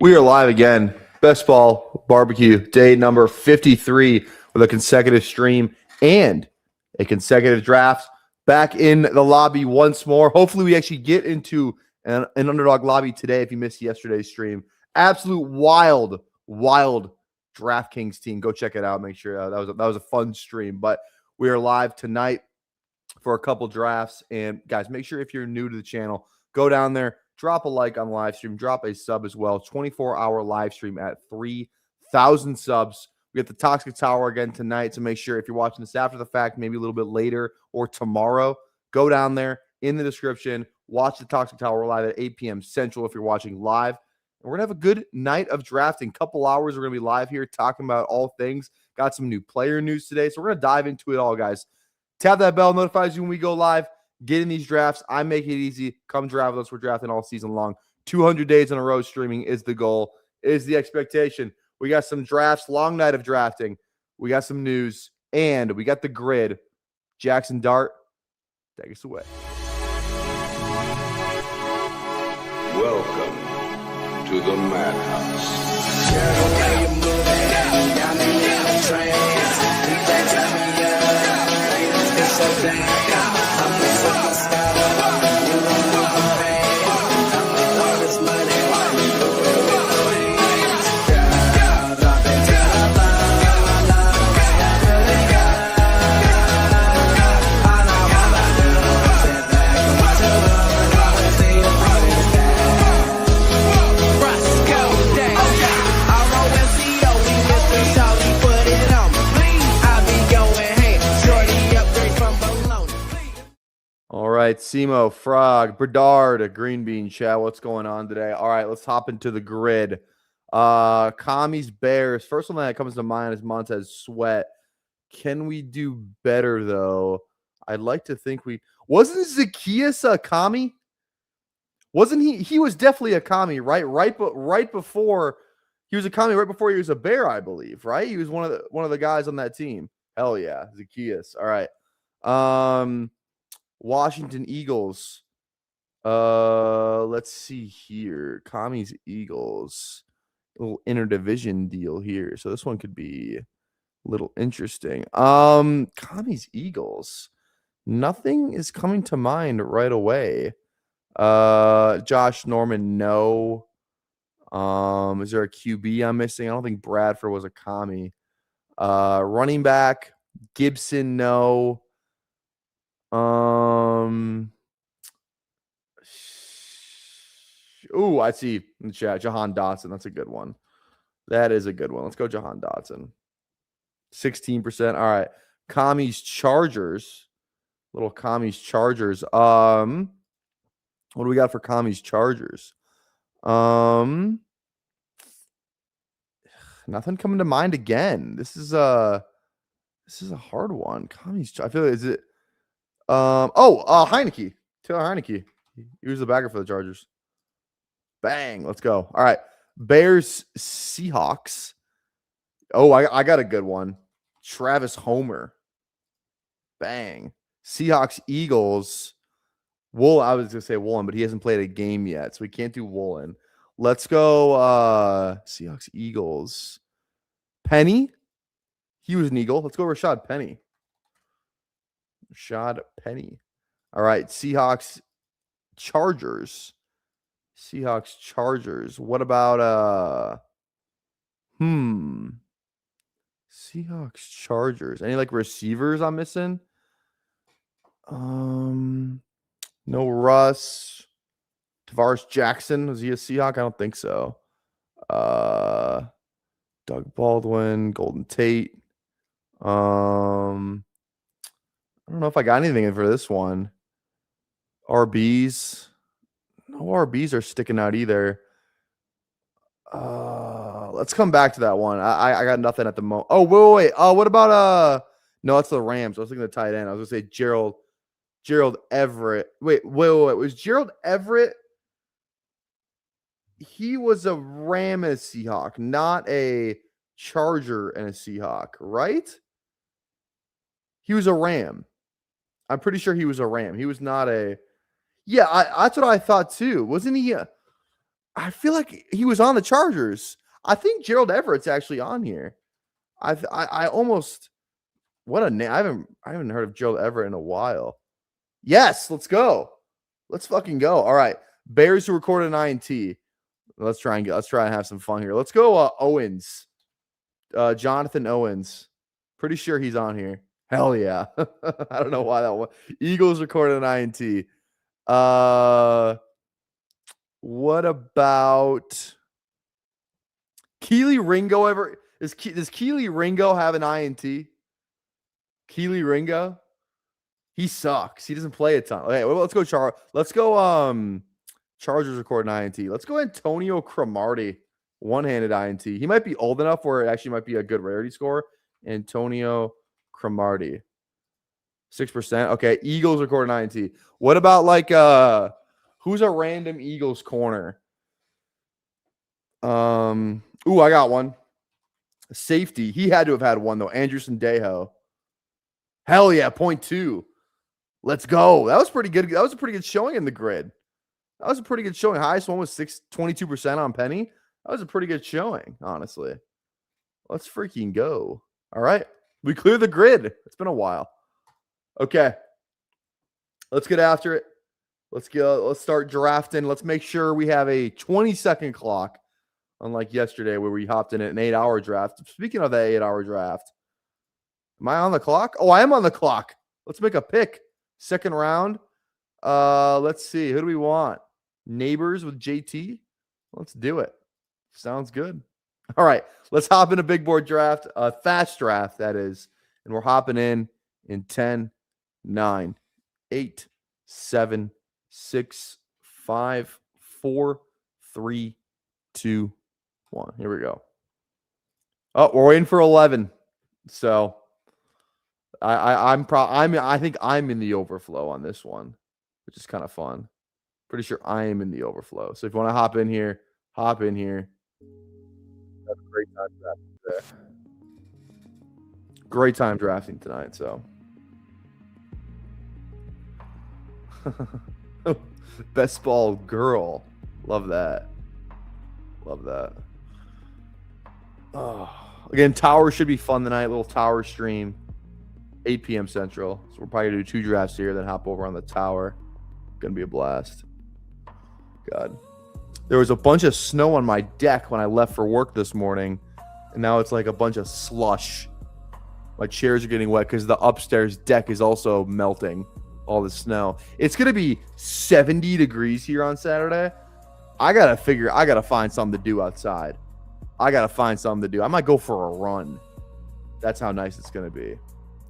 We are live again. Best Ball Barbecue, day number 53 with a consecutive stream and a consecutive draft. Back in the lobby once more. Hopefully we actually get into an underdog lobby today if you missed yesterday's stream. Absolute wild DraftKings team. Go check it out. Make sure that was a fun stream. But we are live tonight for a couple drafts. And guys, make sure if you're new to the channel, go down there. Drop a like on live stream. Drop a sub as well. 24-hour live stream at 3,000 subs. We got the Toxic Tower again tonight. So make sure if you're watching this after the fact, maybe a little bit later or tomorrow, go down there in the description. Watch the Toxic Tower live at 8 p.m. Central if you're watching live. And we're going to have a good night of drafting. Couple hours. We're going to be live here talking about all things. Got some new player news today. So we're going to dive into it all, guys. Tap that bell. Notifies you when we go live. Get in these drafts. I make it easy. Come draft with us. We're drafting all season long. 200 days in a row streaming is the goal, is the expectation. We got some drafts, long night of drafting. We got some news, and we got the grid. Jackson Dart, take us away. Welcome to the Madhouse. All right, Simo, Frog, Berdard, Green Bean, Chat. What's going on today? All right, let's hop into the grid. Commies, Bears. First one that comes to mind is Montez Sweat. Can we do better, though? I'd like to think we... Wasn't Zacchaeus a commie? Wasn't he? He was definitely a commie, right? Right before... He was a commie right before he was a Bear, I believe, right? He was one of the guys on that team. Hell yeah, Zacchaeus. All right. Washington Eagles. Let's see here. Commies Eagles. A little interdivision deal here. So this one could be a little interesting. Commies Eagles. Nothing is coming to mind right away. Josh Norman, no. Is there a QB I'm missing? I don't think Bradford was a commie. Running back, Gibson, no. Ooh, I see in the chat. Jahan Dotson. That's a good one. That is a good one. Let's go Jahan Dotson. 16%. All right. Commies Chargers. Little Commies Chargers. What do we got for Commies Chargers? Nothing coming to mind again. This is a hard one. Commies. I feel like is it Heineke. Taylor Heineke. He was the backer for the Chargers. Bang. Let's go. All right. Bears, Seahawks. Oh, I got a good one. Travis Homer. Bang. Seahawks, Eagles. I was going to say Woolen, but he hasn't played a game yet, so we can't do Woolen. Let's go Seahawks, Eagles. Penny. He was an Eagle. Let's go Rashad Penny. Rashad Penny. All right, Seahawks, Chargers. Seahawks, Chargers. What about Seahawks, Chargers. Any like receivers I'm missing? No Russ. Tavares Jackson. Was he a Seahawk? I don't think so. Doug Baldwin, Golden Tate. I don't know if I got anything in for this one. RBs. No RBs are sticking out either. Let's come back to that one. I got nothing at the moment. Oh, wait. What about no, that's the Rams. I was thinking the tight end. I was gonna say Gerald Everett. Wait. Was Gerald Everett? He was a Ram and a Seahawk, not a Charger and a Seahawk, right? He was a Ram. I'm pretty sure he was a Ram. He was not a... Yeah, that's what I thought too. Wasn't he... I feel like he was on the Chargers. I think Gerald Everett's actually on here. I almost what a name. I haven't heard of Gerald Everett in a while. Yes, let's go. Let's fucking go. All right. Bears who recorded an INT. Let's try and have some fun here. Let's go Owens. Jonathan Owens. Pretty sure he's on here. Hell yeah. I don't know why that one. Eagles recorded an INT. What about Keely Ringo ever? Does Keely Ringo have an INT? Keely Ringo? He sucks. He doesn't play a ton. Okay, well, let's go Chargers record an INT. Let's go Antonio Cromartie. One-handed INT. He might be old enough where it actually might be a good rarity score. Antonio Cromartie. 6%. Okay, Eagles record an INT. What about like who's a random Eagles corner? Ooh, I got one. Safety. He had to have had one though. Anderson Dejo. Hell yeah, 0.2. Let's go. That was pretty good. That was a pretty good showing in the grid. That was a pretty good showing. Highest one was 22% on Penny. That was a pretty good showing, honestly. Let's freaking go. All right. We cleared the grid. It's been a while. Okay. Let's get after it. Let's go. Let's start drafting. Let's make sure we have a 20-second clock, unlike yesterday where we hopped in at an 8-hour draft. Speaking of that 8-hour draft, am I on the clock? Oh, I am on the clock. Let's make a pick. Second round. Let's see. Who do we want? Neighbors with JT? Let's do it. Sounds good. All right. Let's hop in a big board draft. Fast draft, that is. And we're hopping in 10, 9, 8, 7, 6, 5, 4, 3, 2, 1. Here we go. Oh, we're waiting for 11. So I think I'm in the overflow on this one, which is kind of fun. Pretty sure I am in the overflow. So if you want to hop in here, hop in here. That's a great time drafting today. Great time drafting tonight. So best ball girl. Love that. Love that. Oh, again, Tower should be fun tonight. Little Tower stream. 8 p.m. Central. So we're probably going to do 2 drafts here, then hop over on the Tower. Going to be a blast. God. There was a bunch of snow on my deck when I left for work this morning, and now it's like a bunch of slush. My chairs are getting wet because the upstairs deck is also melting. All the snow. It's going to be 70 degrees here on Saturday. I got to find something to do outside. I got to find something to do. I might go for a run. That's how nice it's going to be.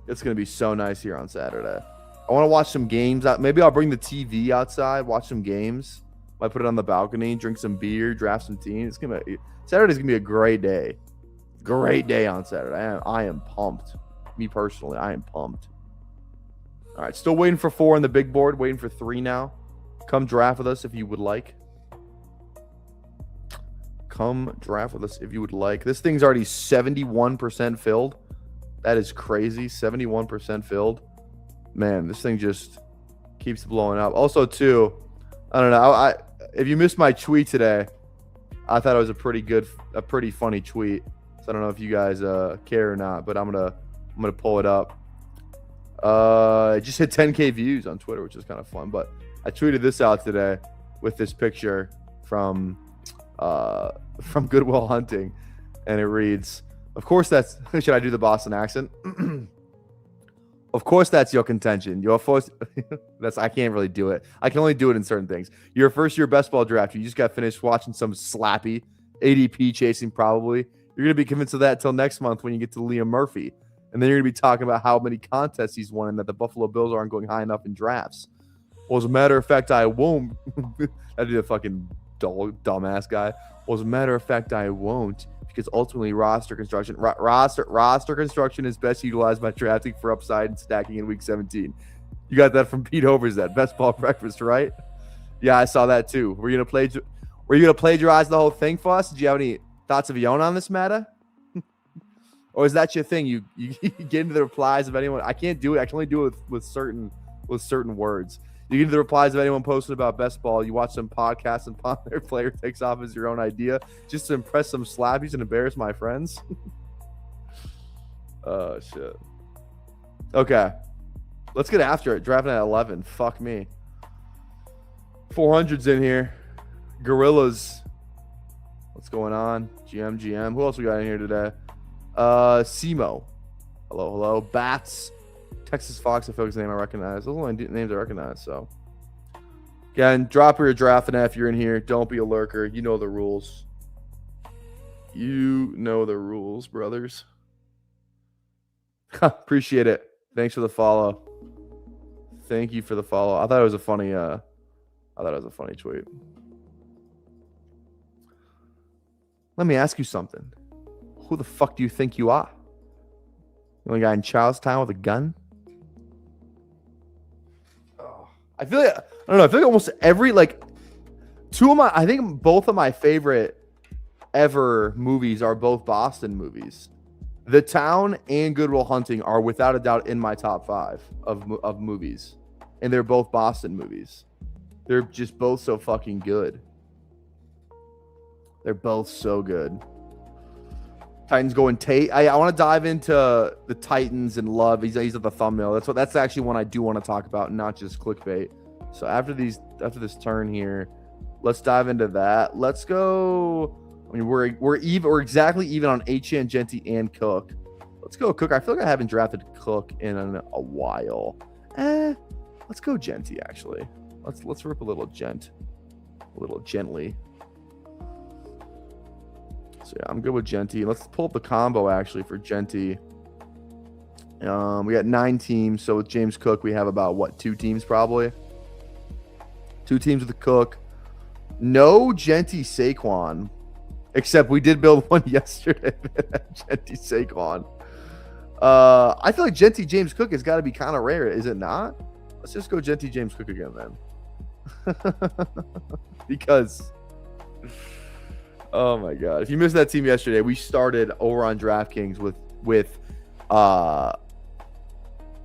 It's going to be so nice here on Saturday. I want to watch some games. Maybe I'll bring the TV outside, watch some games. Might put it on the balcony, drink some beer, draft some teams. Saturday's going to be a great day. Great day on Saturday. I am pumped. Me personally, I am pumped. All right, still waiting for 4 on the big board. Waiting for 3 now. Come draft with us if you would like. Come draft with us if you would like. This thing's already 71% filled. That is crazy. 71% filled. Man, this thing just keeps blowing up. Also, too, I don't know. If you missed my tweet today, I thought it was a pretty funny tweet. So I don't know if you guys care or not, but I'm gonna pull it up. It just hit 10K views on Twitter, which is kind of fun. But I tweeted this out today with this picture from Goodwill Hunting, and it reads, "Of course that's." Should I do the Boston accent? Of course that's your contention. Your first. I can't really do it. I can only do it in certain things. Your first year best ball draft. You just got finished watching some slappy ADP chasing. Probably you're gonna be convinced of that till next month when you get to Liam Murphy. And then you're going to be talking about how many contests he's won and that the Buffalo Bills aren't going high enough in drafts. Well, as a matter of fact, I won't. I did a fucking dumbass guy. Well, as a matter of fact, I won't, because ultimately roster construction is best utilized by drafting for upside and stacking in week 17. You got that from Pete Overzet, Best Ball Breakfast, right? Yeah, I saw that too. Were you going to plagiarize the whole thing for us? Did you have any thoughts of your own on this matter? Or is that your thing? You get into the replies of anyone? I can't do it. I can only do it with certain words. You get the replies of anyone posting about best ball. You watch some podcasts and their player takes off as your own idea just to impress some slappies and embarrass my friends. Oh, shit. Okay. Let's get after it. Drafting at 11. Fuck me. 400's in here. Gorillas. What's going on? GM. Who else we got in here today? Simo. Hello. Bats. Texas Fox, I feel like is the name I recognize. Those are the only names I recognize, so. Again, drop your drafting if you're in here. Don't be a lurker. You know the rules. You know the rules, brothers. Appreciate it. Thanks for the follow. Thank you for the follow. I thought it was a funny tweet. Let me ask you something. Who the fuck do you think you are? The only guy in Charlestown with a gun? I feel like, I don't know. I feel like almost every, I think both of my favorite ever movies are both Boston movies. The Town and Good Will Hunting are without a doubt in my top 5 of movies. And they're both Boston movies. They're just both so fucking good. They're both so good. Titans going Tate. I want to dive into the Titans and Love. He's at the thumbnail. That's actually one I do want to talk about, not just clickbait. So after this turn here, let's dive into that. Let's go. I mean, we're exactly even on Achane, Genty, and Cook. Let's go Cook. I feel like I haven't drafted Cook in a while. Let's go Genty actually. Let's rip a little gently. So yeah, I'm good with Genty. Let's pull up the combo actually for Genty. We got 9 teams. So with James Cook, we have about 2 teams probably. 2 teams with the Cook. No Genty Saquon, except we did build one yesterday. Genty Saquon. I feel like Genty James Cook has got to be kind of rare, is it not? Let's just go Genty James Cook again then. Because. Oh my god! If you missed that team yesterday, we started over on DraftKings with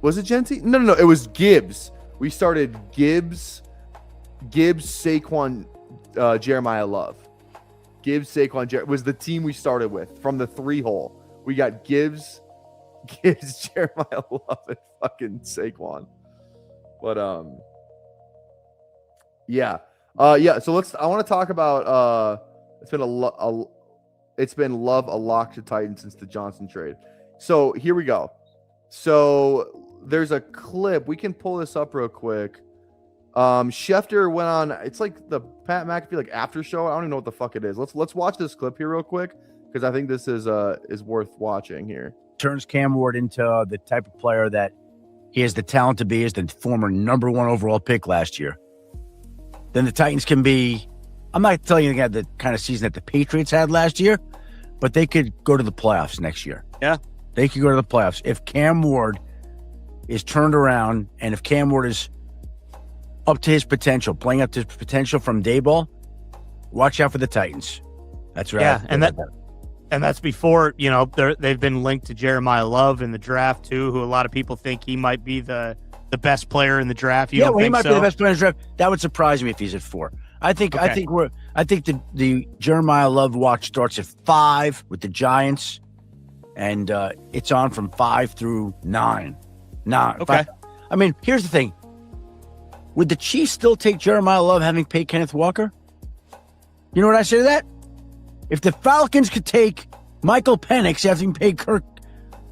was it Genty? No. It was Gibbs. We started Gibbs, Saquon, Jeremiyah Love. Gibbs, Saquon, was the team we started with from the 3-hole. We got Gibbs, Jeremiyah Love, and fucking Saquon. But yeah. So I want to talk about It's been Love a lock to Titans since the Johnson trade. So here we go. So there's a clip. We can pull this up real quick. Schefter went on. It's like the Pat McAfee after show. I don't even know what the fuck it is. Let's watch this clip here real quick because I think this is worth watching here. Turns Cam Ward into the type of player that he has the talent to be as the former number 1 overall pick last year. Then the Titans can be. I'm not telling you they had the kind of season that the Patriots had last year, but they could go to the playoffs next year. Yeah. They could go to the playoffs. If Cam Ward is turned around and if Cam Ward is up to his potential, playing up to his potential from Dayball, watch out for the Titans. That's right. Yeah, and that's before, they've been linked to Jeremiyah Love in the draft too, who a lot of people think he might be the best player in the draft. You don't think he might so? be the best player in the draft. That would surprise me if he's at 4. I think the Jeremiyah Love watch starts at 5 with the Giants, and it's on from 5 through 9. Okay. I mean, here's the thing: would the Chiefs still take Jeremiyah Love having paid Kenneth Walker? You know what I say to that? If the Falcons could take Michael Penix after having paid Kirk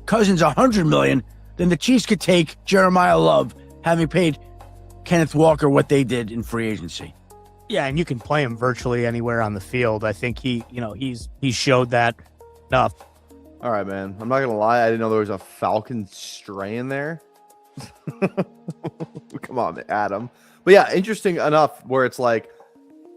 Cousins $100 million, then the Chiefs could take Jeremiyah Love having paid Kenneth Walker what they did in free agency. Yeah, and you can play him virtually anywhere on the field. I think he showed that enough. All right, man. I'm not gonna lie. I didn't know there was a Falcon stray in there. Come on, Adam. But yeah, interesting enough where it's like,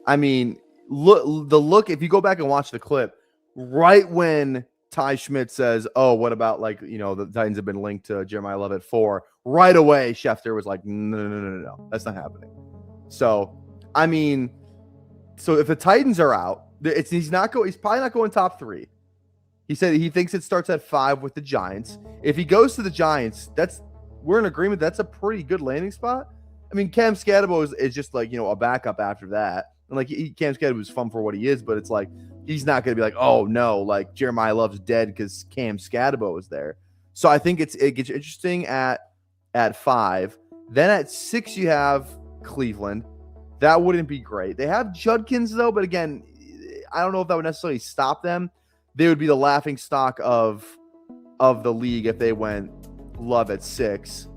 I mean, look. If you go back and watch the clip, right when Ty Schmidt says, "Oh, what about the Titans have been linked to Jeremiyah Love at 4?" Right away, Schefter was like, "No, that's not happening." So. I mean, so if the Titans are out, he's probably not going top 3. He said he thinks it starts at 5 with the Giants. If he goes to the Giants, we're in agreement. That's a pretty good landing spot. I mean, Cam Scadabo is just like, a backup after that. And like Cam Scadabo is fun for what he is, but it's like he's not going to be like, oh no, like Jeremiyah Love's dead because Cam Scadabo is there. So I think it gets interesting at 5. Then at 6 you have Cleveland. That wouldn't be great. They have Judkins though, but again, I don't know if that would necessarily stop them. They would be the laughing stock of the league if they went Love at 6.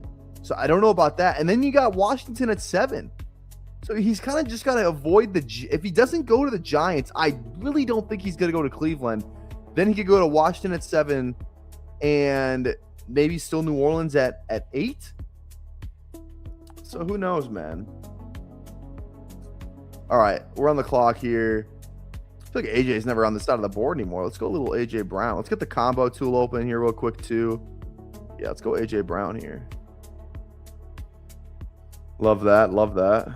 So I don't know about that. And then you got Washington at 7. So he's kind of just got to avoid if he doesn't go to the Giants, I really don't think he's going to go to Cleveland. Then he could go to Washington at 7 and maybe still New Orleans at 8. So who knows, man? All right, we're on the clock here. I feel like AJ's never on the side of the board anymore. Let's go a little AJ Brown. Let's get the combo tool open here real quick too. Yeah, let's go AJ Brown here. Love that. Love that.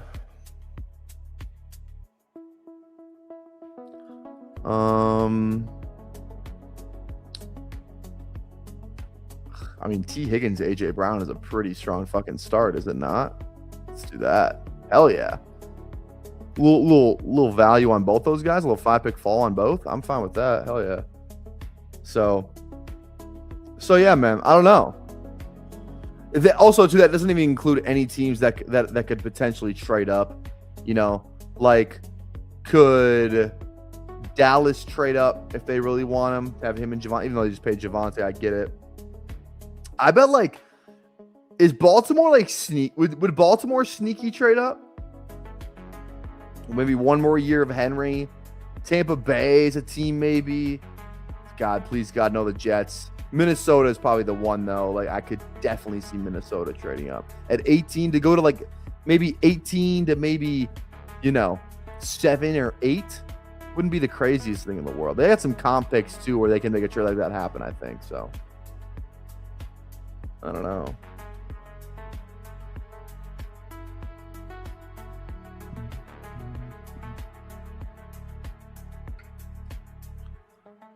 I mean, T. Higgins, AJ Brown is a pretty strong fucking start, is it not? Let's do that. Hell yeah. Little value on both those guys. A little 5-pick fall on both. I'm fine with that. Hell yeah. So yeah, man. I don't know. Also, too, that doesn't even include any teams that could potentially trade up. Like could Dallas trade up if they really want him, to have him and Javonte, even though they just paid Javonte. I get it. I bet is Baltimore would Baltimore sneaky trade up? Maybe one more year of Henry. Tampa Bay is a team maybe. God, please God, no, the Jets. Minnesota is probably the one though. Like I could definitely see Minnesota trading up at 18 to go to maybe 18 to maybe 7 or 8. Wouldn't be the craziest thing in the world. They got some comp picks too where they can make a trade like that happen, I think. So I don't know.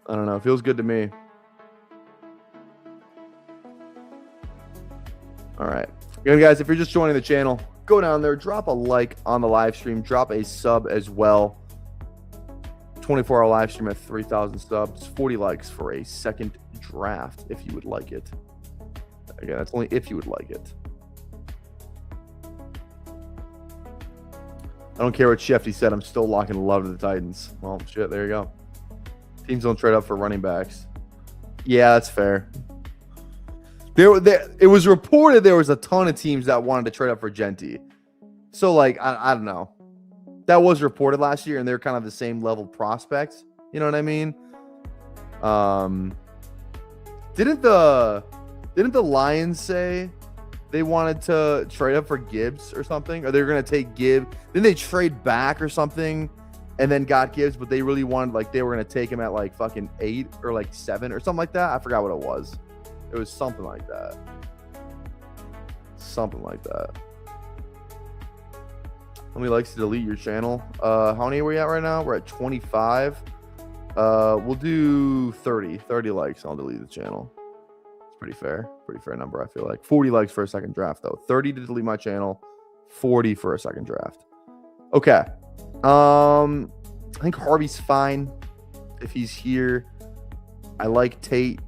I don't know. It feels good to me. All right. Again, guys, if you're just joining the channel, go down there, drop a like on the live stream, drop a sub as well. 24-hour live stream at 3,000 subs, 40 likes for a second draft if you would like it. Again, that's only if you would like it. I don't care what Shefty said. I'm still locking Love to the Titans. Well, shit, there you go. Teams don't trade up for running backs. Yeah, that's fair. It was reported there was a ton of teams that wanted to trade up for Genty. So, I don't know. That was reported last year, and they're kind of the same level prospects. You know what I mean? Didn't the Lions say they wanted to trade up for Gibbs or something? Or they were going to take Gibbs. Then they trade back or something and then got Gibbs, but they really wanted, they were going to take him at fucking 8 or 7 or something like that. I forgot what it was. It was something like that. Something like that. How many likes to delete your channel? How many are we at right now? We're at 25. We'll do 30. 30 likes. I'll delete the channel. It's pretty fair. Pretty fair number, I feel like. 40 likes for a second draft, though. 30 to delete my channel. 40 for a second draft. Okay. I think Harvey's fine if he's here. I like Tate.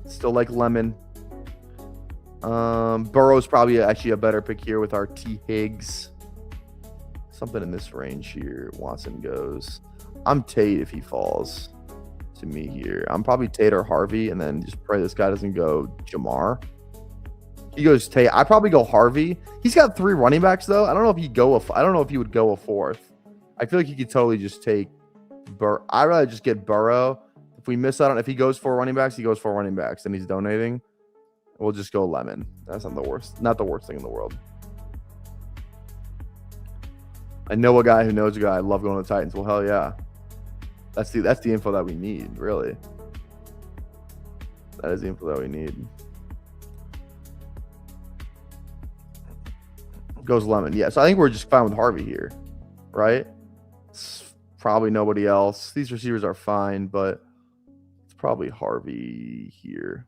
Still like Lemon. Burrow's probably actually a better pick here with our T. Higgs. Something in this range here. Watson goes. I'm Tate if he falls to me here. I'm probably Tate or Harvey, and then just pray this guy doesn't go Jamar. He goes Tate. I probably go Harvey. He's got 3 running backs though. I don't know if he'd go. I don't know if he would go a 4th. I feel like he could totally just take I'd rather just get Burrow. If we miss out on if he goes 4 running backs, he goes 4 running backs, and he's donating. We'll just go Lemon. That's not the worst. Not the worst thing in the world. I know a guy who knows a guy. I love going to the Titans. Well, hell yeah. That's the info that we need, really. That is the info that we need. Goes Lemon. Yeah, so I think we're just fine with Harvey here, right? It's probably nobody else. These receivers are fine, but it's probably Harvey here.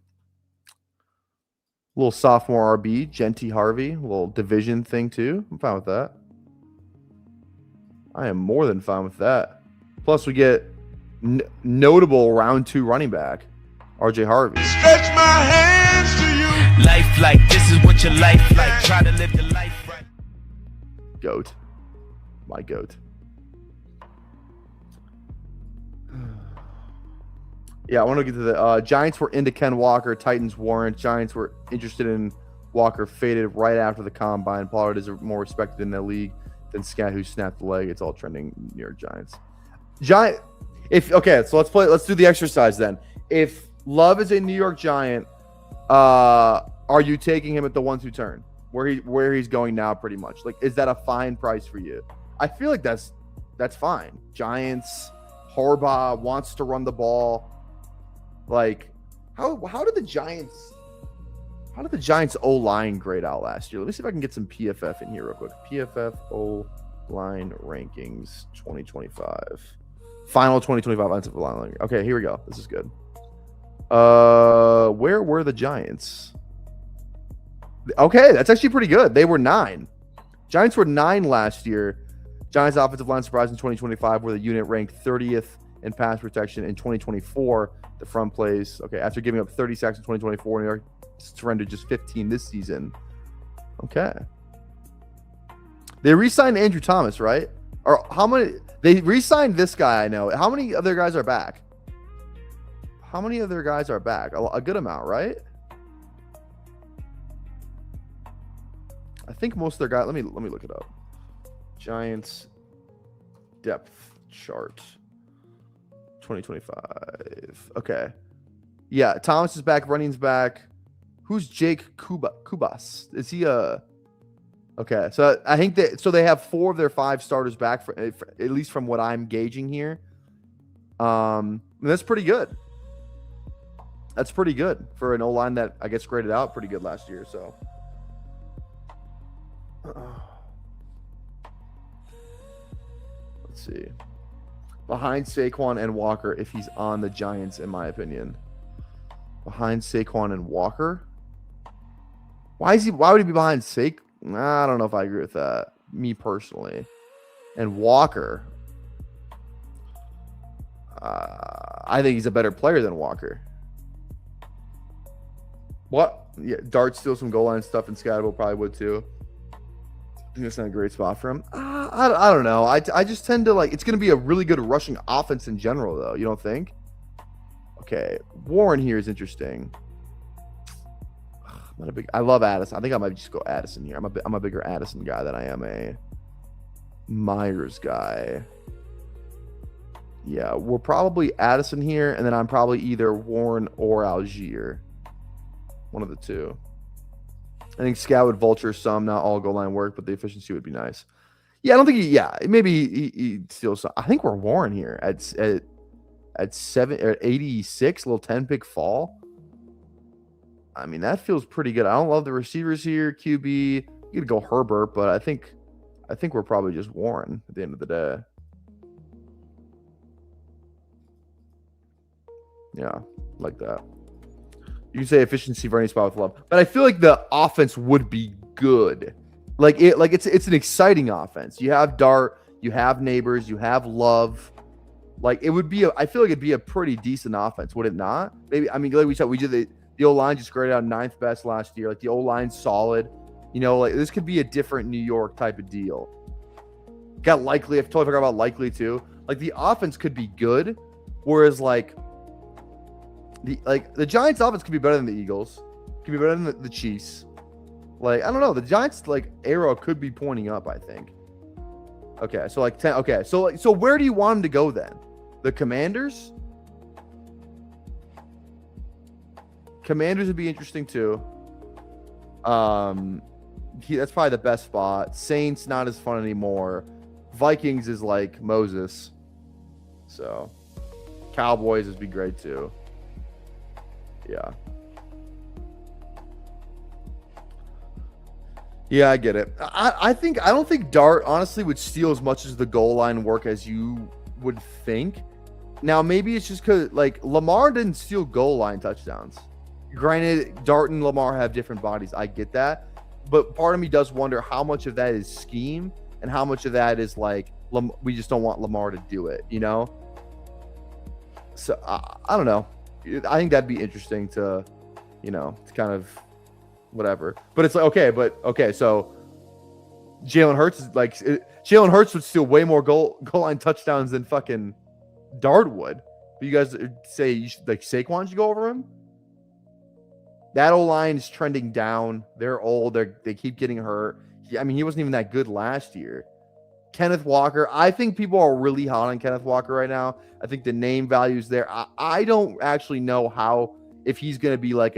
little sophomore RB, Genty Harvey, a little division thing too. I'm fine with that. I am more than fine with that. Plus, we get notable round 2 running back, RJ Harvey. Stretch my hands to you. Life like this is what your life like. Try to live the life right. Goat. My goat. Yeah, I want to get to the Giants were into Ken Walker. Titans weren't. Giants were interested in Walker. Faded right after the combine. Pollard is more respected in the league than Scat, who snapped the leg. It's all trending New York Giants. So let's do the exercise then. If Love is a New York Giant, are you taking him at the 1-2 turn where he's going now? Pretty much. Like, is that a fine price for you? I feel like that's fine. Giants, Harbaugh wants to run the ball. Like, how did the Giants O-line grade out last year? Let me see if I can get some PFF in here real quick. PFF O-line rankings 2025. Final 2025 offensive line. Okay, here we go. This is good. Where were the Giants? Okay, that's actually pretty good. They were 9. Giants were 9 last year. Giants offensive line surprise in 2025, where the unit ranked 30th in pass protection. In 2024, the front plays. Okay, after giving up 30 sacks in 2024, New York surrendered just 15 this season. Okay. They re-signed Andrew Thomas, right? Or how many? They re-signed this guy, I know. How many other guys are back? A good amount, right? I think most of their guys. Let me look it up. Giants depth chart 2025. Okay. Yeah, Thomas is back, Running's back. Who's Jake Kubas? Is he okay, so I think they have 4 of their 5 starters back for at least from what I'm gauging here. And that's pretty good. That's pretty good for an O-line that I guess graded out pretty good last year, so let's see. Behind Saquon and Walker, if he's on the Giants, in my opinion. Behind Saquon and Walker? Why would he be behind Saquon? I don't know if I agree with that. Me personally. And Walker. I think he's a better player than Walker. What? Yeah, Dart steals some goal line stuff, and Scatterable probably would too. I think that's not a great spot for him. I don't know. I just tend to like. It's going to be a really good rushing offense in general, though. You don't think? Okay, Warren here is interesting. I love Addison. I think I might just go Addison here. I'm a bigger Addison guy than I am a Myers guy. Yeah, we're probably Addison here, and then I'm probably either Warren or Algier. One of the two. I think Scout would vulture some, not all goal line work, but the efficiency would be nice. Yeah, I don't think he steals some. I think we're Warren here at 86, little 10 pick fall. I mean, that feels pretty good. I don't love the receivers here. QB, you could go Herbert, but I think we're probably just Warren at the end of the day. Yeah, like that. You can say efficiency for any spot with Love, but I feel like the offense would be good. It's an exciting offense. You have Dart, you have Neighbors, you have Love. Like it would be. I feel like it'd be a pretty decent offense, would it not? Maybe. I mean, like we said, we did the O-line just graded out 9th best last year. Like the O-line's solid. You know, like this could be a different New York type of deal. Got Likely. I've totally forgot about Likely too. Like the offense could be good, whereas like the Giants' offense could be better than the Eagles. Could be better than the Chiefs. Like I don't know. The Giants' like arrow could be pointing up. I think. Okay, so like 10. Okay, so where do you want him to go then? The Commanders. Commanders would be interesting too. That's probably the best spot. Saints not as fun anymore. Vikings is like Moses. So Cowboys would be great too. Yeah. Yeah, I get it. I don't think Dart honestly would steal as much as the goal line work as you would think. Now maybe it's just because like Lamar didn't steal goal line touchdowns. Granted, Dart and Lamar have different bodies. I get that. But part of me does wonder how much of that is scheme and how much of that is like, we just don't want Lamar to do it, you know? So, I don't know. I think that'd be interesting to, you know, to kind of whatever. But it's like, okay, so Jalen Hurts is like, Jalen Hurts would steal way more goal line touchdowns than fucking Dart would. But you guys say you should, like, Saquon should go over him? That O-line is trending down. They're old. They keep getting hurt. I mean, he wasn't even that good last year. Kenneth Walker. I think people are really hot on Kenneth Walker right now. I think the name value is there. I don't actually know if he's going to be like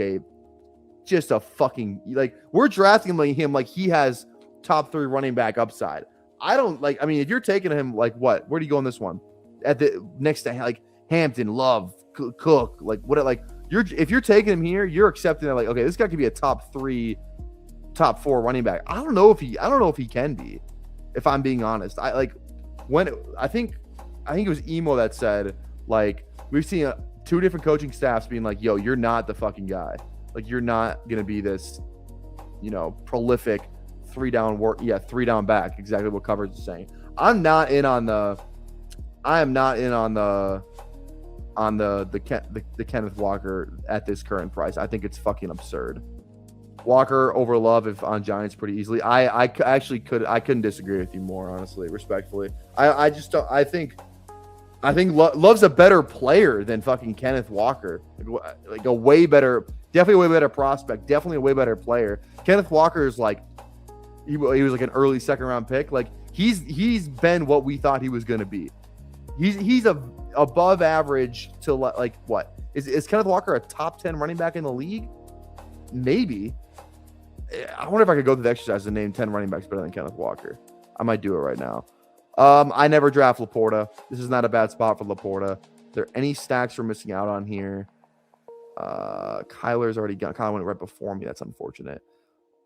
just a fucking, like, we're drafting him like he has top 3 running back upside. I don't like, I mean, if you're taking him, like, what? Where do you go on this one? At the next to, like, Hampton, Love, Cook, like, what, like, if you're taking him here, you're accepting that, like, okay, this guy could be a top 3, top 4 running back. I don't know if he can be, if I'm being honest. I think it was Emo that said, like, we've seen 2 different coaching staffs being like, yo, you're not the fucking guy. Like, you're not going to be this, you know, prolific 3-down back. Exactly what coverage is saying. I am not in on the Kenneth Walker at this current price. I think it's fucking absurd. Walker over Love if on Giants pretty easily. I couldn't disagree with you more, honestly, respectfully. I just don't. I think Love's a better player than fucking Kenneth Walker. Like a way better, definitely a way better prospect, definitely a way better player. Kenneth Walker is like he was like an early 2nd round pick. Like he's been what we thought he was going to be. He's above average to, like, what is Kenneth Walker a top 10 running back in the league? Maybe. I wonder if I could go through the exercise and name 10 running backs better than Kenneth Walker. I might do it right now. I never draft Laporta. This is not a bad spot for Laporta. Are there any stacks we're missing out on here? Kyler's already got, kind of went right before me. That's unfortunate.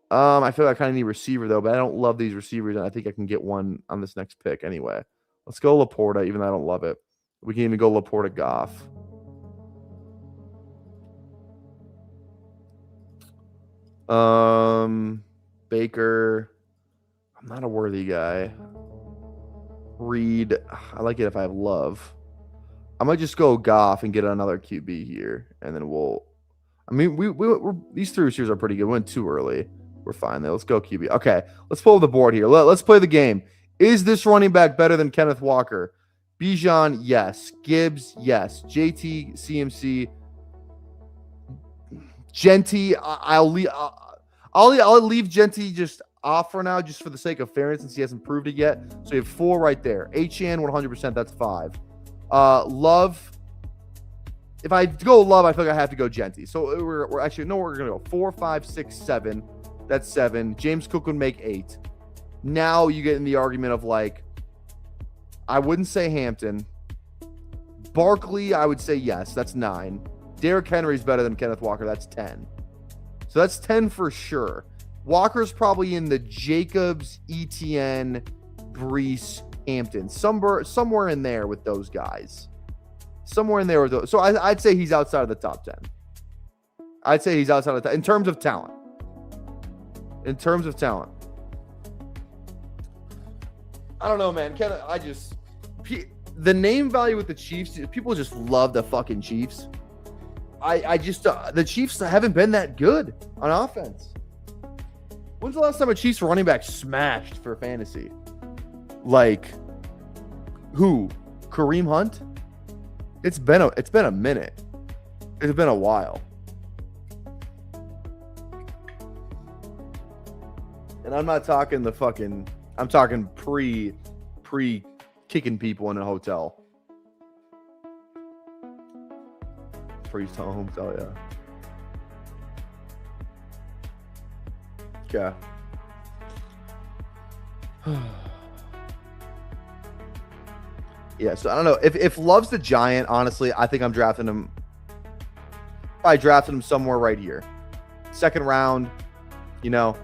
I feel like I kind of need receiver though, but I don't love these receivers, and I think I can get one on this next pick anyway. Let's go Laporta, even though I don't love it. We can even go Laporta Goff. Baker. I'm not a worthy guy. Reed. I like it if I have Love. I might just go Goff and get another QB here, and then we'll. I mean, we're these 3 receivers are pretty good. We went too early. We're fine there. Let's go QB. Okay, let's pull the board here. Let's play the game. Is this running back better than Kenneth Walker? Bijan, yes. Gibbs, yes. JT, CMC, Genty. I'll leave Genty just off for now, just for the sake of fairness, since he hasn't proved it yet. So you have 4 right there. HN 100%. That's 5. Love. If I go Love, I feel like I have to go Genty. So we're actually no. We're gonna go 4, 5, 6, 7. That's 7. James Cook would make 8. Now you get in the argument of, like, I wouldn't say Hampton. Barkley, I would say yes. That's 9. Derrick Henry's better than Kenneth Walker. That's 10. So that's 10 for sure. Walker's probably in the Jacobs, Etienne, Brees, Hampton. Somewhere in there with those guys. Somewhere in there with those. So I'd say he's outside of the top 10. I'd say he's outside of the top. In terms of talent. I don't know, man. The name value with the Chiefs, people just love the fucking Chiefs. The Chiefs haven't been that good on offense. When's the last time a Chiefs running back smashed for fantasy? Like, who? Kareem Hunt? It's been a minute. It's been a while. And I'm not talking I'm talking pre kicking people in a hotel. Pre-home hotel, yeah. Okay. Yeah, so I don't know. If Love's the Giant, honestly, I think I'm drafting him. Probably drafting him somewhere right here. 2nd round, you know.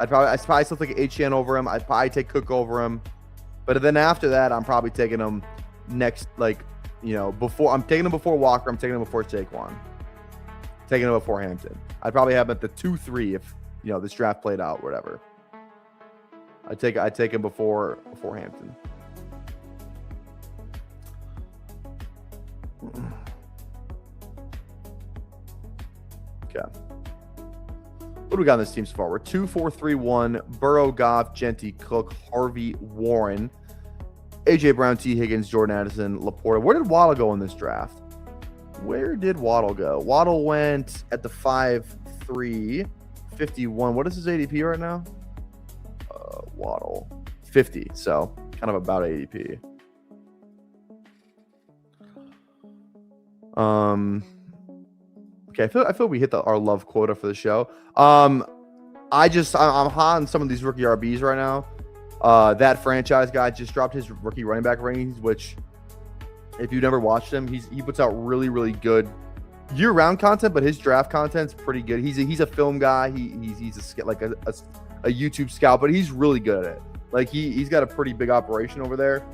I'd probably still take HN over him. I'd probably take Cook over him. But then after that, I'm probably taking him next, like, you know, I'm taking him before Walker. I'm taking him before Saquon. taking him before Hampton. I'd probably have him at the 2-3 if this draft played out, whatever. I'd take him before Hampton. Okay. What do we got in this team so far? We're 2-4-3-1. Burrow, Goff, Gentry, Cook, Harvey, Warren, AJ Brown, T. Higgins, Jordan Addison, Laporta. Where did Waddle go in this draft? Where did Waddle go? Waddle went at the 5-3, 51. What is his ADP right now? Waddle 50. So kind of about ADP. Okay, I feel we hit our love quota for the show. I'm hot on some of these rookie RBs right now. That franchise guy just dropped his rookie running back rankings, which if you've never watched him, he puts out really, really good year-round content, but his draft content's pretty good. He's a film guy. He's a YouTube scout, but he's really good at it. Like he's got a pretty big operation over there.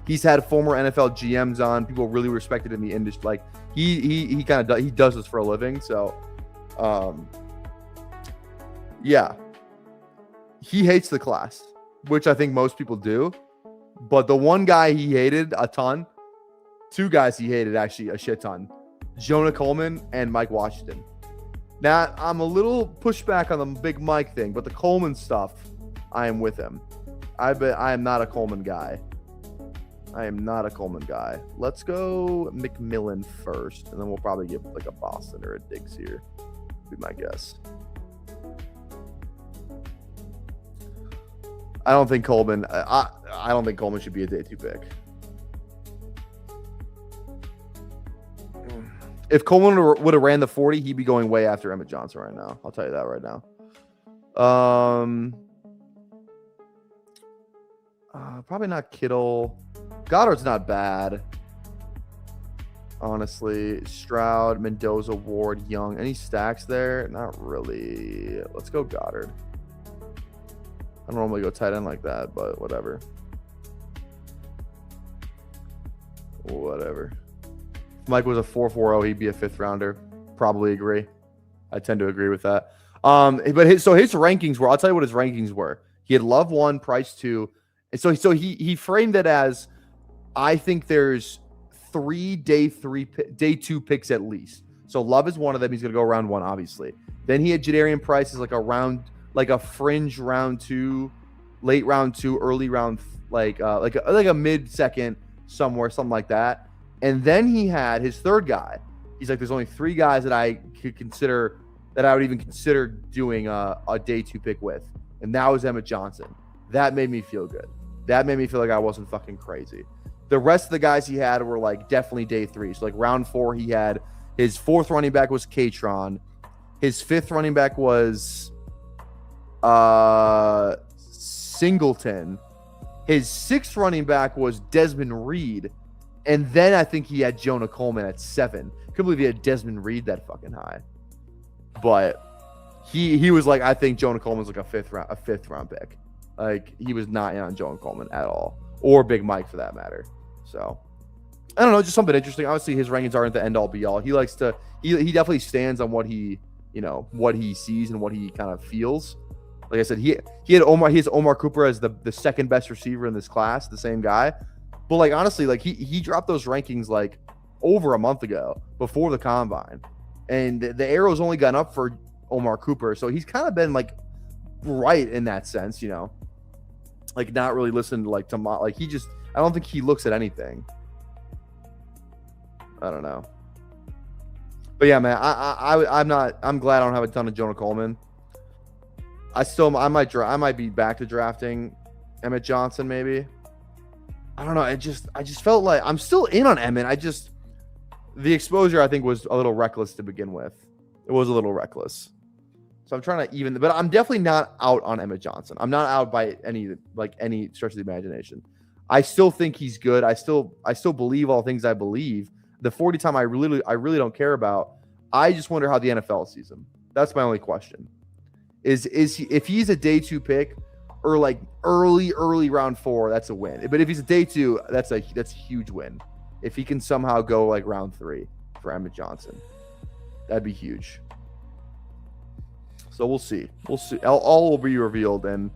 He's had former NFL GMs on. People really respected in the industry. Like he does this for a living. So, yeah, he hates the class, which I think most people do. But the one guy he hated a ton, two guys he hated actually a shit ton, Jonah Coleman and Mike Washington. Now, I'm a little pushback on the Big Mike thing, but the Coleman stuff, I am with him. I am not a Coleman guy. Let's go McMillan first, and then we'll probably give like a Boston or a Diggs here. Be my guess. I don't think Coleman. I don't think Coleman should be a day 2 pick. If Coleman would have ran the 40, he'd be going way after Emmett Johnson right now. I'll tell you that right now. Probably not Kittle. Goddard's not bad. Honestly. Stroud, Mendoza, Ward, Young. Any stacks there? Not really. Let's go Goddard. I don't normally go tight end like that, but whatever. If Mike was a 4.40, he'd be a 5th rounder. Probably agree. I tend to agree with that. But his rankings were, I'll tell you what his rankings were. He had Love 1, Price 2. And so he framed it as, I think there's 3 day 2 picks at least. So Love is one of them. He's going to go round 1, obviously. Then he had Jadarian Price as like a fringe round 2, late round 2, early round, like a mid-second somewhere, something like that. And then he had his third guy. He's like, there's only 3 guys that I would even consider doing a day 2 pick with. And that was Emmett Johnson. That made me feel good. That made me feel like I wasn't fucking crazy. The rest of the guys he had were like definitely day 3. So like round 4, he had his 4th running back was Katron. His 5th running back was Singleton. His 6th running back was Desmond Reed. And then I think he had Jonah Coleman at 7. Couldn't believe he had Desmond Reed that fucking high. But he was like, I think Jonah Coleman's like a 5th round pick. Like he was not in on Jonah Coleman at all, or Big Mike for that matter. So I don't know, just something interesting. Obviously, his rankings aren't the end all be all. He likes to. He definitely stands on what he sees and what he kind of feels. Like I said, he had Omar. He has Omar Cooper as the second best receiver in this class, the same guy. But like honestly, like he dropped those rankings like over a month ago before the combine, and the arrow's only gone up for Omar Cooper, so he's kind of been like right in that sense, like not really listening to like he just. I don't think he looks at anything. I don't know, but yeah, man, I'm glad I don't have a ton of Jonah Coleman. I might be back to drafting Emmett Johnson maybe. I don't know. I just felt like I'm still in on Emmett. The exposure I think was a little reckless to begin with. It was a little reckless. So I'm trying to but I'm definitely not out on Emmett Johnson. I'm not out by any stretch of the imagination. I still think he's good. I still believe all things I believe. The 40 time I really don't care about. I just wonder how the NFL sees him. That's my only question. Is he, if he's a day 2 pick or like early round 4, that's a win. But if he's a day 2, that's a huge win. If he can somehow go like round 3 for Emmett Johnson. That'd be huge. So we'll see. We'll see. All will be revealed in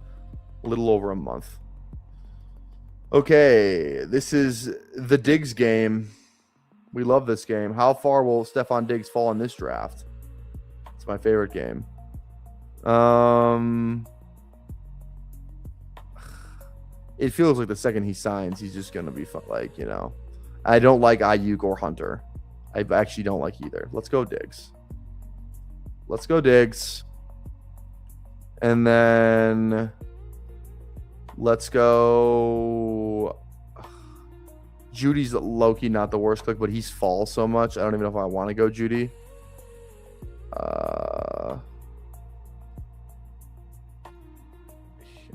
a little over a month. Okay, this is the Diggs game. We love this game. How far will Stephon Diggs fall in this draft? It's my favorite game. It feels like the second he signs, he's just gonna be like, you know. I don't like Ayuk or Hunter. I actually don't like either. Let's go Diggs. Let's go Diggs. And then let's go. Judy's low-key not the worst click, but he's fall so much. I don't even know if I want to go Judy. I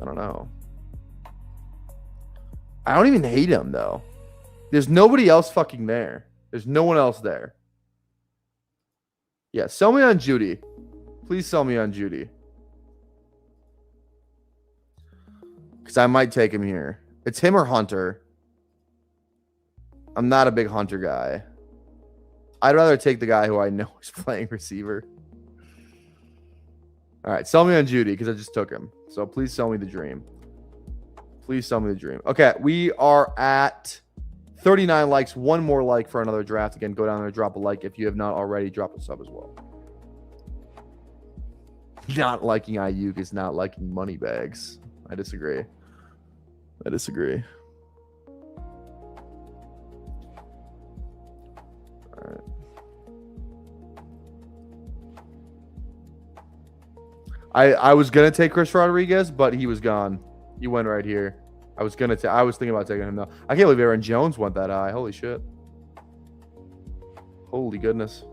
don't know. I don't even hate him, though. There's nobody else fucking there. There's no one else there. Yeah, sell me on Judy. Please sell me on Judy. Because I might take him here. It's him or Hunter. I'm not a big Hunter guy. I'd rather take the guy who I know is playing receiver. All right, sell me on Judy because I just took him. So please sell me the dream. Please sell me the dream. Okay, we are at 39 likes. One more like for another draft. Again, go down there, drop a like. If you have not already, drop a sub as well. Not liking Ayuk is not liking money bags. I disagree. I disagree. All right. I was gonna take Chris Rodriguez, but he was gone. He went right here. I was thinking about taking him though. I can't believe Aaron Jones went that high. Holy shit. Holy goodness.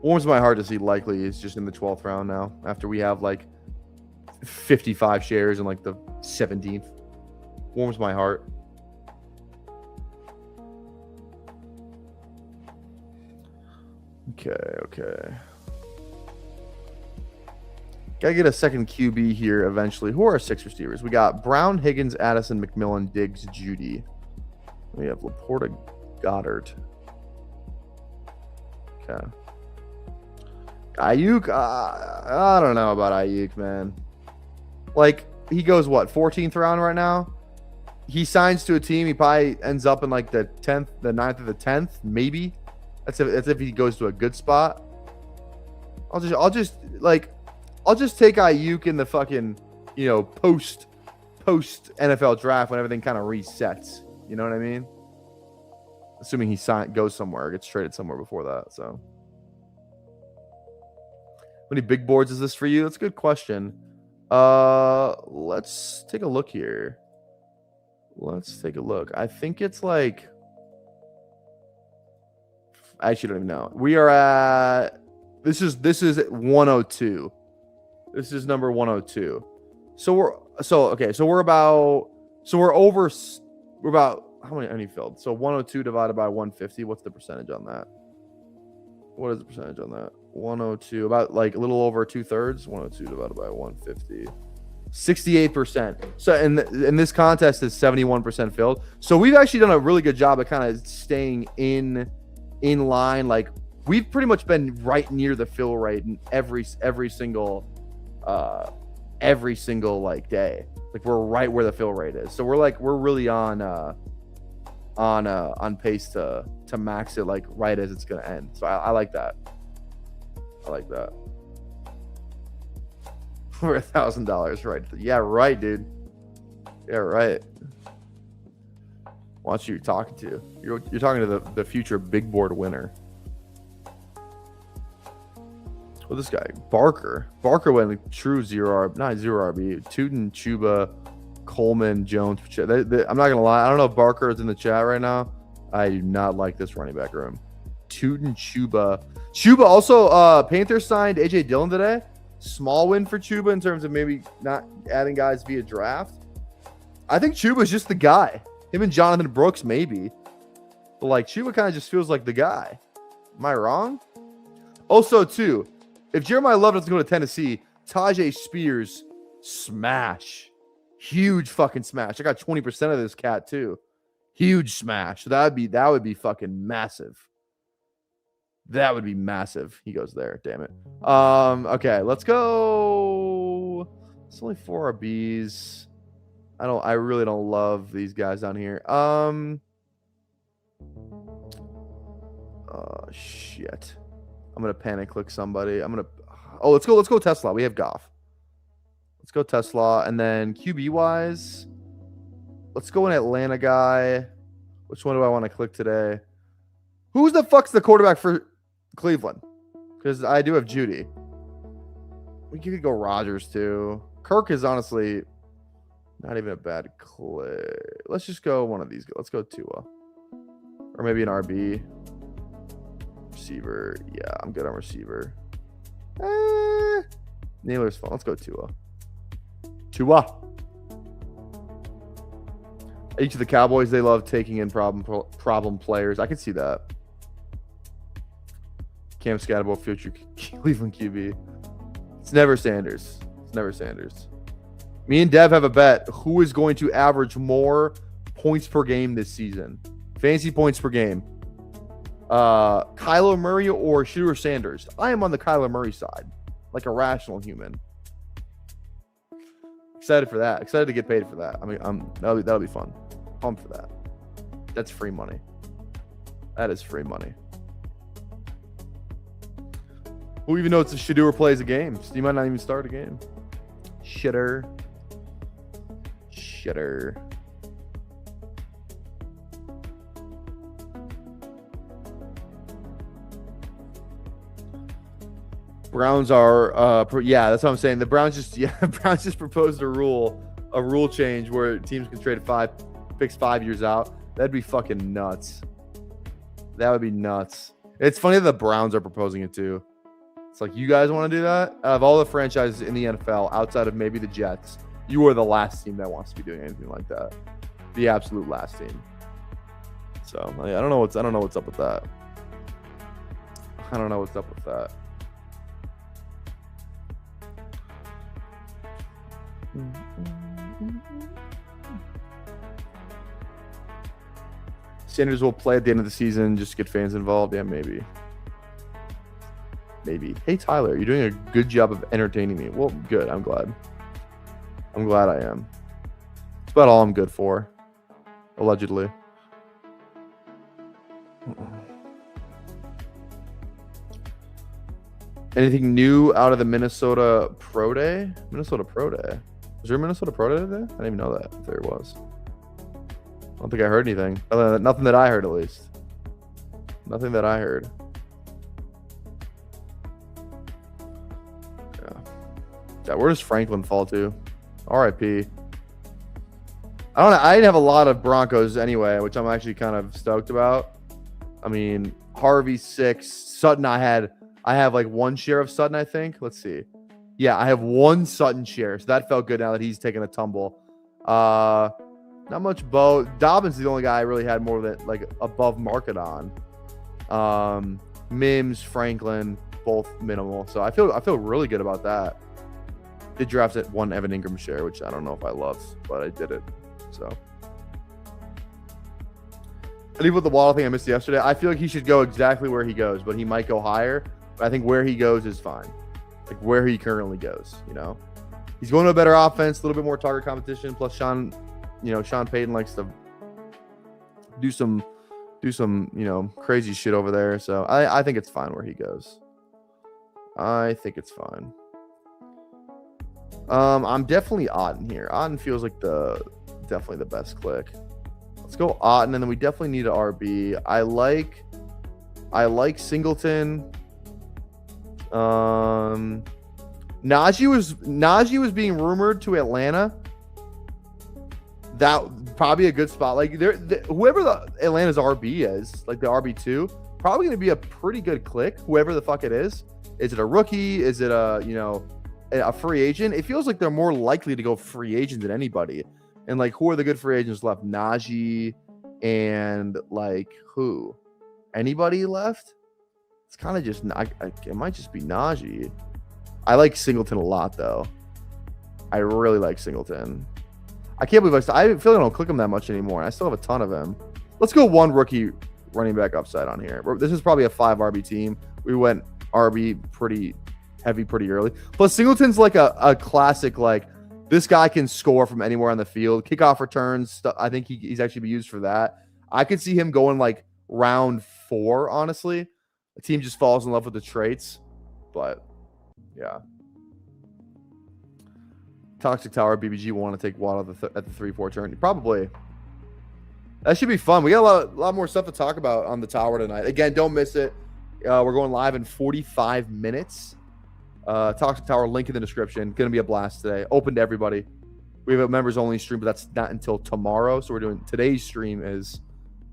Warms my heart to see Likely is just in the 12th round now after we have like 55 shares in like the 17th. Warms my heart. Okay. Gotta get a second QB here eventually. Who are our 6 receivers? We got Brown, Higgins, Addison, McMillan, Diggs, Judy. We have Laporta, Goddard. Okay. Ayuk, I don't know about Ayuk, man. Like, he goes, what, 14th round right now? He signs to a team. He probably ends up in like the 10th, the 9th or the 10th, maybe. That's if he goes to a good spot. I'll just take Ayuk in the fucking, you know, post NFL draft when everything kind of resets. You know what I mean? Assuming he goes somewhere, gets traded somewhere before that. So, how many big boards is this for you? That's a good question. Let's take a look here. Let's take a look. I think it's like, I actually don't even know. We are at this is 102. This is number 102. We're about how many filled? So 102 divided by 150. What's the percentage on that? What is the percentage on that? 102, about like a little over 2/3. 102 divided by 150. 68%. So in this contest is 71% filled. So we've actually done a really good job of kind of staying in line. Like we've pretty much been right near the fill rate in every single like day. Like we're right where the fill rate is. So we're really on pace to max it like right as it's gonna end. So I like that. I like that. For $1,000, right? Yeah, right, dude. Yeah, right. Watch who you're talking to. You're talking to the future big board winner. Well, this guy Barker went like true not zero RB. Tootin, Chuba, Coleman, Jones. I'm not gonna lie. I don't know if Barker is in the chat right now. I do not like this running back room. Tootin, Chuba also Panthers signed AJ Dillon today. Small win for Chuba in terms of maybe not adding guys via draft. I think Chuba's just the guy. Him and Jonathan Brooks maybe, but like Chuba kind of just feels like the guy. Am I wrong? Also, too, if Jeremiyah Love doesn't go to Tennessee, Tajay Spears smash, huge fucking smash. I got 20% of this cat too, huge smash. So that would be fucking massive. That would be massive. He goes there. Damn it. Okay, let's go. It's only 4 RBs. I really don't love these guys down here. Shit. I'm gonna panic click somebody. Let's go Tesla. We have Goff. Let's go Tesla. And then QB wise, let's go an Atlanta guy. Which one do I want to click today? Who's the fuck's the quarterback for Cleveland? Because I do have Judy. We could go Rodgers too. Kirk is honestly not even a bad click. Let's just go one of these. Let's go Tua. Or maybe an RB. Receiver. Yeah, I'm good on receiver. Naylor's fun. Let's go Tua. Each of the Cowboys, they love taking in problem players. I can see that. Cam Scatterbo, future Cleveland QB. It's never Sanders. Me and Dev have a bet. Who is going to average more points per game this season? Fantasy points per game. Kyler Murray or Shedeur Sanders? I am on the Kyler Murray side, like a rational human. Excited for that. Excited to get paid for that. I mean, that'll be fun. Pumped for that. That's free money. That is free money. Who even knows if Shedeur plays a game? He might not even start a game. Shitter. Browns are yeah, that's what I'm saying. The Browns just proposed a rule change where teams can trade 5 picks 5 years out. That'd be fucking nuts. That would be nuts. It's funny that the Browns are proposing it too. It's like, you guys want to do that? Out of all the franchises in the NFL, outside of maybe the Jets, you are the last team that wants to be doing anything like that. The absolute last team. So I don't know what's up with that. Sanders will play at the end of the season just to get fans involved. Yeah, maybe. Hey, Tyler, you're doing a good job of entertaining me. Well, good. I'm glad I am. That's about all I'm good for. Allegedly. Anything new out of the Minnesota Pro Day? Was there a Minnesota Pro Day today? I didn't even know that. If there was. I don't think I heard anything. Nothing that I heard, at least. Nothing that I heard. Yeah, where does Franklin fall to? R.I.P. I don't know. I didn't have a lot of Broncos anyway, which I'm actually kind of stoked about. I mean, Harvey 6, Sutton. I have like 1 share of Sutton, I think. Let's see. Yeah, I have 1 Sutton share, so that felt good now that he's taking a tumble. Not much Bo. Dobbins is the only guy I really had more than like above market on. Mims, Franklin, both minimal. So I feel really good about that. Did draft at 1 Evan Ingram share, which I don't know if I loved, but I did it. So I leave with the Waddle thing I missed yesterday. I feel like he should go exactly where he goes, but he might go higher. But I think where he goes is fine. Like where he currently goes, you know. He's going to a better offense, a little bit more target competition. Plus Sean Payton likes to do some, crazy shit over there. So I think it's fine where he goes. I think it's fine. I'm definitely Otten here. Otten feels like definitely the best click. Let's go Otten, and then we definitely need an RB. I like Singleton. Najee was being rumored to Atlanta. That probably a good spot. Like whoever the Atlanta's RB is, like the RB2, probably going to be a pretty good click. Whoever the fuck it is. Is it a rookie? Is it a free agent? It feels like they're more likely to go free agent than anybody. And like, who are the good free agents left? Najee and like who? Anybody left? It's kind of just it might just be Najee. I like Singleton a lot though. I really like Singleton. I can't believe I feel like I don't click him that much anymore. I still have a ton of him. Let's go 1 rookie running back upside on here. This is probably a 5 RB team. We went RB pretty heavy pretty early. Plus, Singleton's like a classic, like, this guy can score from anywhere on the field. Kickoff returns, I think he's actually be used for that. I could see him going like round 4, honestly. The team just falls in love with the traits. But, yeah. Toxic Tower, BBG want to take Watt at the 3-4 turn. Probably. That should be fun. We got a lot more stuff to talk about on the tower tonight. Again, don't miss it. We're going live in 45 minutes. Toxic Tower, link in the description. Going to be a blast today. Open to everybody. We have a members-only stream, but that's not until tomorrow. So we're doing today's stream is,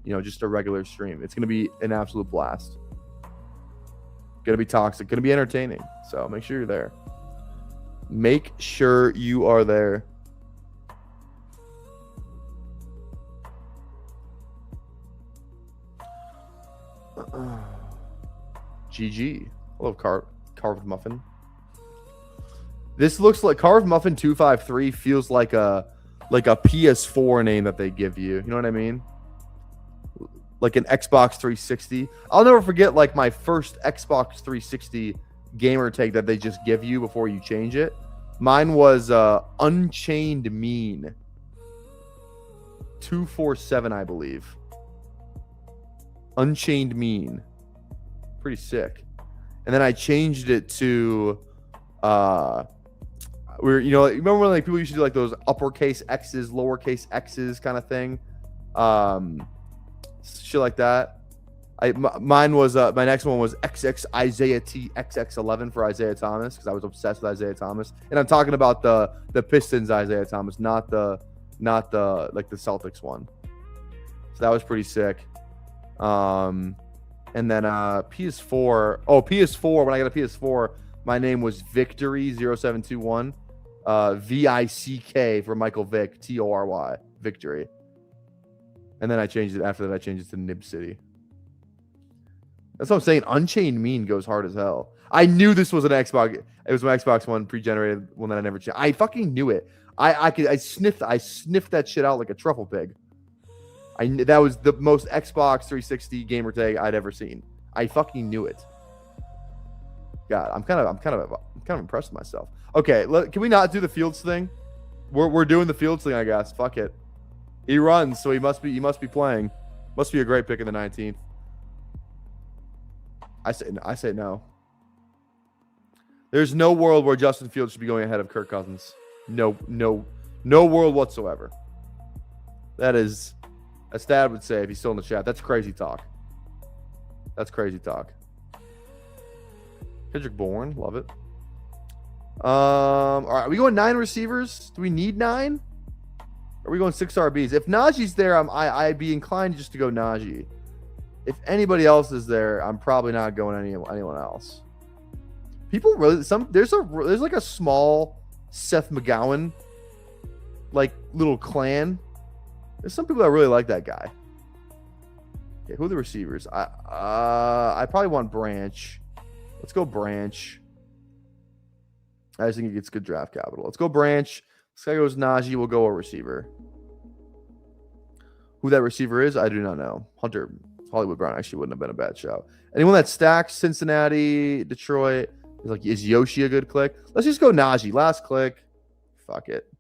just a regular stream. It's going to be an absolute blast. Going to be toxic. Going to be entertaining. So make sure you're there. Make sure you are there. GG. I love carved muffin. This looks like Carved Muffin 253 feels like a PS4 name that they give you. You know what I mean? Like an Xbox 360. I'll never forget like my first Xbox 360 gamer tag that they just give you before you change it. Mine was Unchained Mean 247, I believe. Unchained Mean. Pretty sick. And then I changed it to remember when like people used to do like those uppercase X's, lowercase X's kind of thing, shit like that. Mine was my next one was XX Isaiah T XX11 for Isaiah Thomas because I was obsessed with Isaiah Thomas, and I'm talking about the Pistons Isaiah Thomas, not the like the Celtics one. So that was pretty sick. And then PS4. Oh, PS4. When I got a PS4, my name was Victory0721. VICK for Michael Vick, TORY, Victory. And then I changed it after that. I changed it to Nib City. That's what I'm saying. Unchained Mean goes hard as hell. I knew this was an Xbox. It was my Xbox One pre-generated one that I never changed. I fucking knew it. I sniffed that shit out like a truffle pig. That was the most Xbox 360 gamer tag I'd ever seen. I fucking knew it. God, I'm kind of impressed with myself. Okay, can we not do the Fields thing? We're doing the Fields thing, I guess. Fuck it. He runs, so he must be playing. Must be a great pick in the 19th. I say no. There's no world where Justin Fields should be going ahead of Kirk Cousins. No world whatsoever. That's Dad would say if he's still in the chat. That's crazy talk. Kendrick Bourne, love it. All right, are we going 9 receivers? Do we need 9? Or are we going 6 RBs? If Najee's there, I'd be inclined just to go Najee. If anybody else is there, I'm probably not going anyone else. People really there's like a small Seth McGowan like little clan. There's some people that really like that guy. Okay, who are the receivers? I probably want Branch. Let's go Branch. I just think he gets good draft capital. Let's go Branch. This guy goes Najee. We'll go a receiver. Who that receiver is, I do not know. Hunter Hollywood Brown actually wouldn't have been a bad shout. Anyone that stacks Cincinnati, Detroit, is Yoshi a good click? Let's just go Najee. Last click. Fuck it.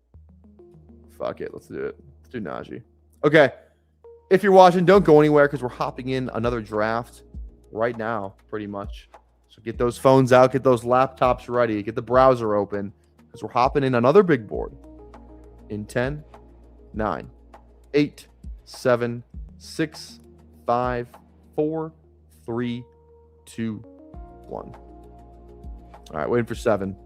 Let's do it. Let's do Najee. Okay. If you're watching, don't go anywhere because we're hopping in another draft right now, pretty much. So get those phones out, get those laptops ready, get the browser open because we're hopping in another big board in 10, 9, 8, 7, 6, 5, 4, 3, 2, 1. All right, waiting for 7.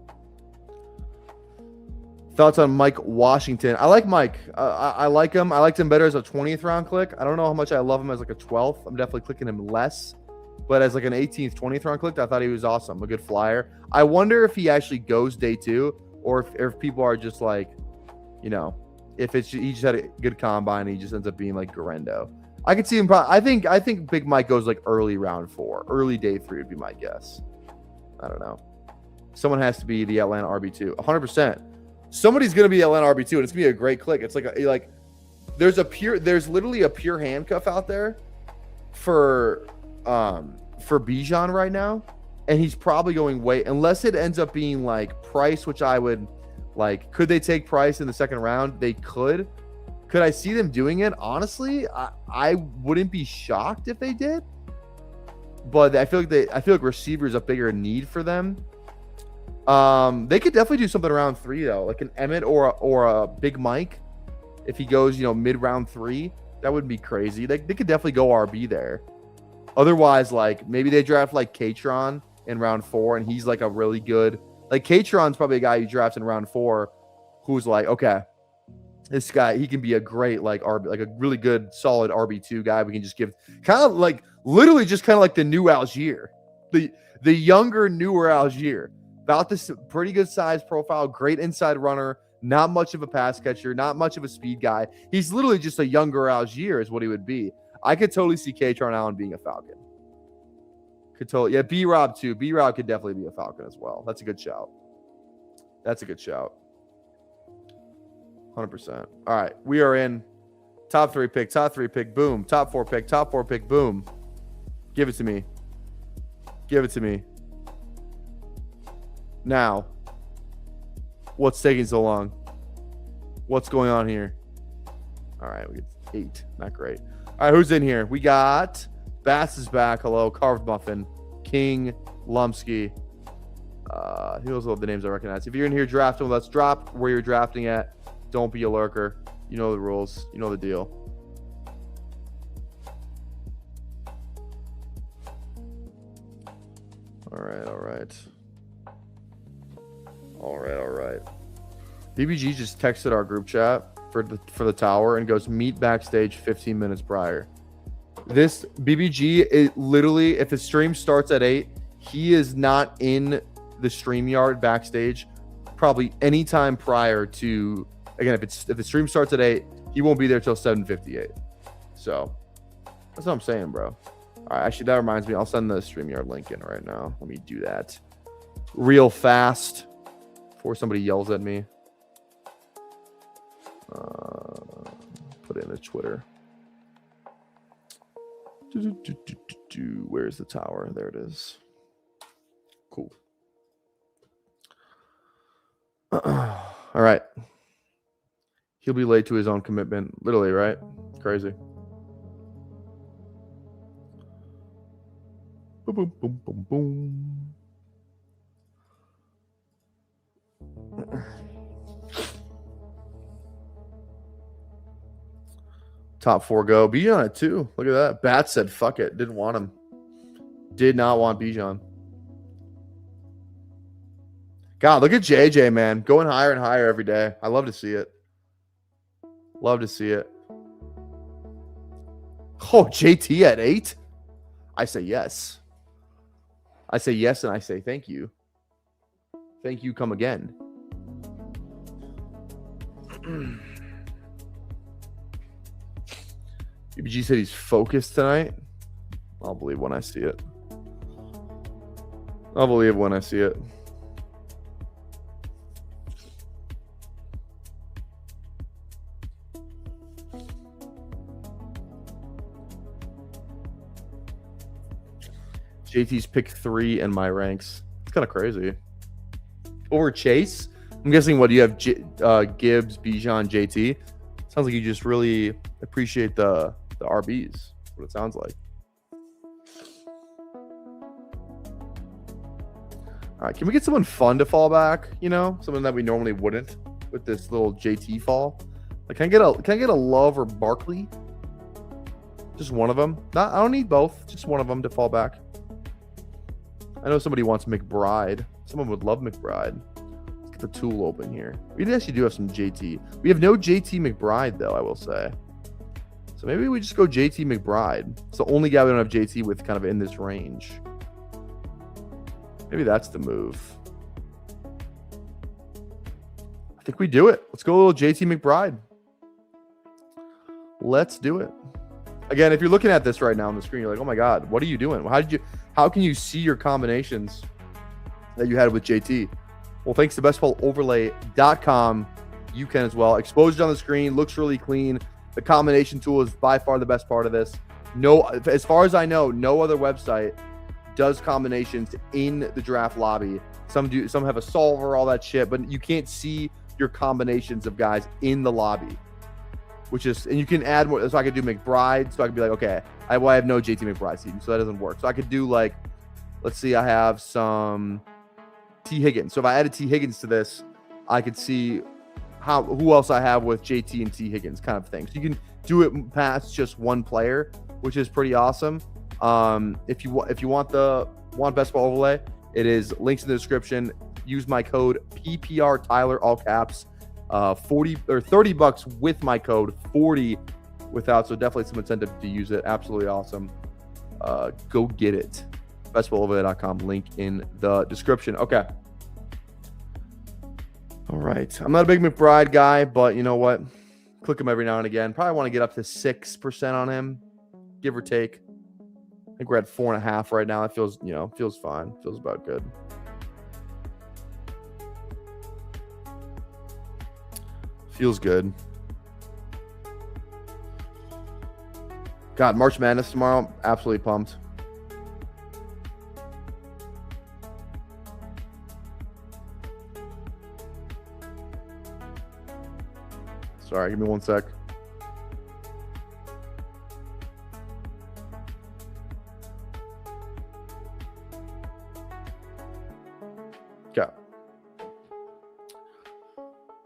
Thoughts on Mike Washington? I like Mike. I like him. I liked him better as a 20th round click. I don't know how much I love him as like a 12th. I'm definitely clicking him less. But as like an 18th, 20th round click, I thought he was awesome. A good flyer. I wonder if he actually goes day 2 or if people are just like, if it's he just had a good combine and he just ends up being like Garendo. I could see him. I think Big Mike goes like early round 4, early day 3 would be my guess. I don't know. Someone has to be the Atlanta RB2, 100%. Somebody's gonna be Atlanta RB2, and it's gonna be a great click. It's like there's literally a pure handcuff out there for Bijan right now, and he's probably going way, unless it ends up being like Price, which I would like. Could they take Price in the second round? They could. Could I see them doing it? Honestly, I wouldn't be shocked if they did. But I feel like receiver is a bigger need for them. They could definitely do something around 3 though, like an Emmett or a Big Mike. If he goes, mid round 3, that wouldn't be crazy. They could definitely go RB there. Otherwise, like maybe they draft like Katron in round 4, and he's like a really good. Like Katron's probably a guy you draft in round 4, who's like, okay, this guy, he can be a great like RB, like a really good solid RB2 guy. We can just give kind of like literally just kind of like the new Algier, the younger, newer Algier. About this pretty good size profile, great inside runner, not much of a pass catcher, not much of a speed guy. He's literally just a younger Algier is what he would be. I could totally see Katron Allen being a Falcon. Yeah, B-Rob too. B-Rob could definitely be a Falcon as well. That's a good shout. 100%. All right, we are in top 3 pick, boom. Top 4 pick, boom. Give it to me. Now, what's taking so long? What's going on here? All right, we get 8. Not great. All right, who's in here? We got Bass is back. Hello, Carved Muffin, King, Lumsky. Those are the names I recognize. If you're in here drafting, let's drop where you're drafting at. Don't be a lurker. You know the rules. You know the deal. All right. BBG just texted our group chat for the tower and goes, meet backstage 15 minutes prior. This BBG is literally, if the stream starts at 8, he is not in the StreamYard backstage probably any time prior to, again, if the stream starts at 8, he won't be there till 7:58. So that's what I'm saying, bro. All right, actually, that reminds me, I'll send the StreamYard link in right now. Let me do that real fast before somebody yells at me. Put it in the Twitter. Where's the tower? There it is. Cool. All right. He'll be late to his own commitment. Literally, right? Crazy. Boom, boom, boom, boom, boom. Top 4 go. Bijan at 2. Look at that. Bat said, fuck it. Didn't want him. Did not want Bijan. God, look at JJ, man. Going higher and higher every day. I love to see it. Oh, JT at 8? I say yes. And I say thank you. Thank you. Come again. BBG said he's focused tonight. I'll believe when I see it. JT's pick 3 in my ranks. It's kind of crazy. Over Chase? I'm guessing, what do you have? Gibbs, Bijan, JT? Sounds like you just really appreciate the RBs. That's what it sounds like. All right, can we get someone fun to fall back? Someone that we normally wouldn't with this little JT fall. Like, can I get a Love or Barkley? Just one of them. I don't need both. Just one of them to fall back. I know somebody wants McBride. Someone would love McBride. Let's get the tool open here. We actually do have some JT. We have no JT McBride, though, I will say. So maybe we just go JT McBride. It's the only guy we don't have JT with kind of in this range. Maybe that's the move. I think we do it. Let's go a little JT McBride. Let's do it. Again, if you're looking at this right now on the screen, you're like, oh my God, what are you doing? How can you see your combinations that you had with JT? Well, thanks to bestballoverlay.com, you can as well. Exposure on the screen, looks really clean. The combination tool is by far the best part of this. No, as far as I know, no other website does combinations in the draft lobby. Some do, some have a solver, all that shit, but you can't see your combinations of guys in the lobby. Which is, and you can add more. So I could do McBride. So I could be like, okay, I have no JT McBride team, so that doesn't work. So I could do like, let's see, I have some T Higgins. So if I added T Higgins to this, I could see who else I have with JT and T Higgins, kind of thing. So you can do it past just one player, which is pretty awesome. If you want best ball overlay, it is links in the description. Use my code PPR Tyler, all caps. 40 or $30 with my code, 40 without. So definitely some incentive to use it. Absolutely awesome. Go get it. bestballoverlay.com, link in the description. Okay. All right. I'm not a big McBride guy, but you know what? Click him every now and again. Probably want to get up to 6% on him, give or take. I think we're at 4.5 right now. It feels fine. Feels about good. Feels good. God, March Madness tomorrow. Absolutely pumped. Sorry, give me one sec. Okay.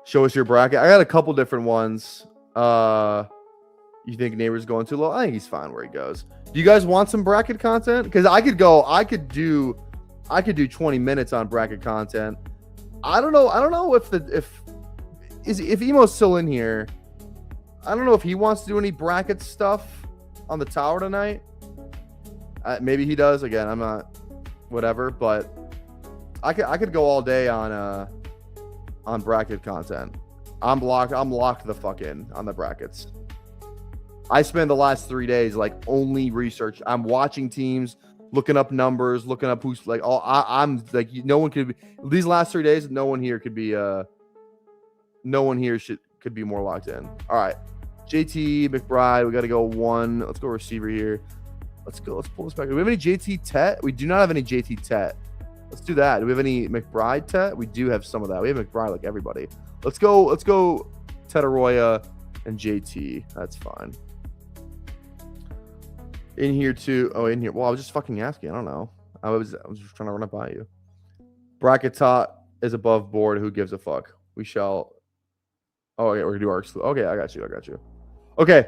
Show us your bracket. I got a couple different ones. You think Neighbor's going too low? I think he's fine where he goes. Do you guys want some bracket content? Because I could do 20 minutes on bracket content. I don't know if Emo's still in here. I don't know if he wants to do any bracket stuff on the tower tonight. Maybe he does. Again, I'm not whatever, but I could go all day on bracket content. I'm locked the fuck in on the brackets. I spend the last 3 days like only research. I'm watching teams, looking up numbers, looking up who's like all. I'm like no one could be these last 3 days. No one here could be could be more locked in. All right, JT McBride. We got to go one. Let's go receiver here. Let's pull this back. Do we have any JT Tet? We do not have any JT Tet. Let's do that. Do we have any McBride Tet? We do have some of that. We have McBride like everybody. Let's go Tetaroya and JT. That's fine. In here too. Oh, in here. Well, I was just fucking asking. I don't know. I was just trying to run it by you. Bracket top is above board. Who gives a fuck? We shall. Oh, okay. We're gonna do our exclusive. Okay, I got you. Okay.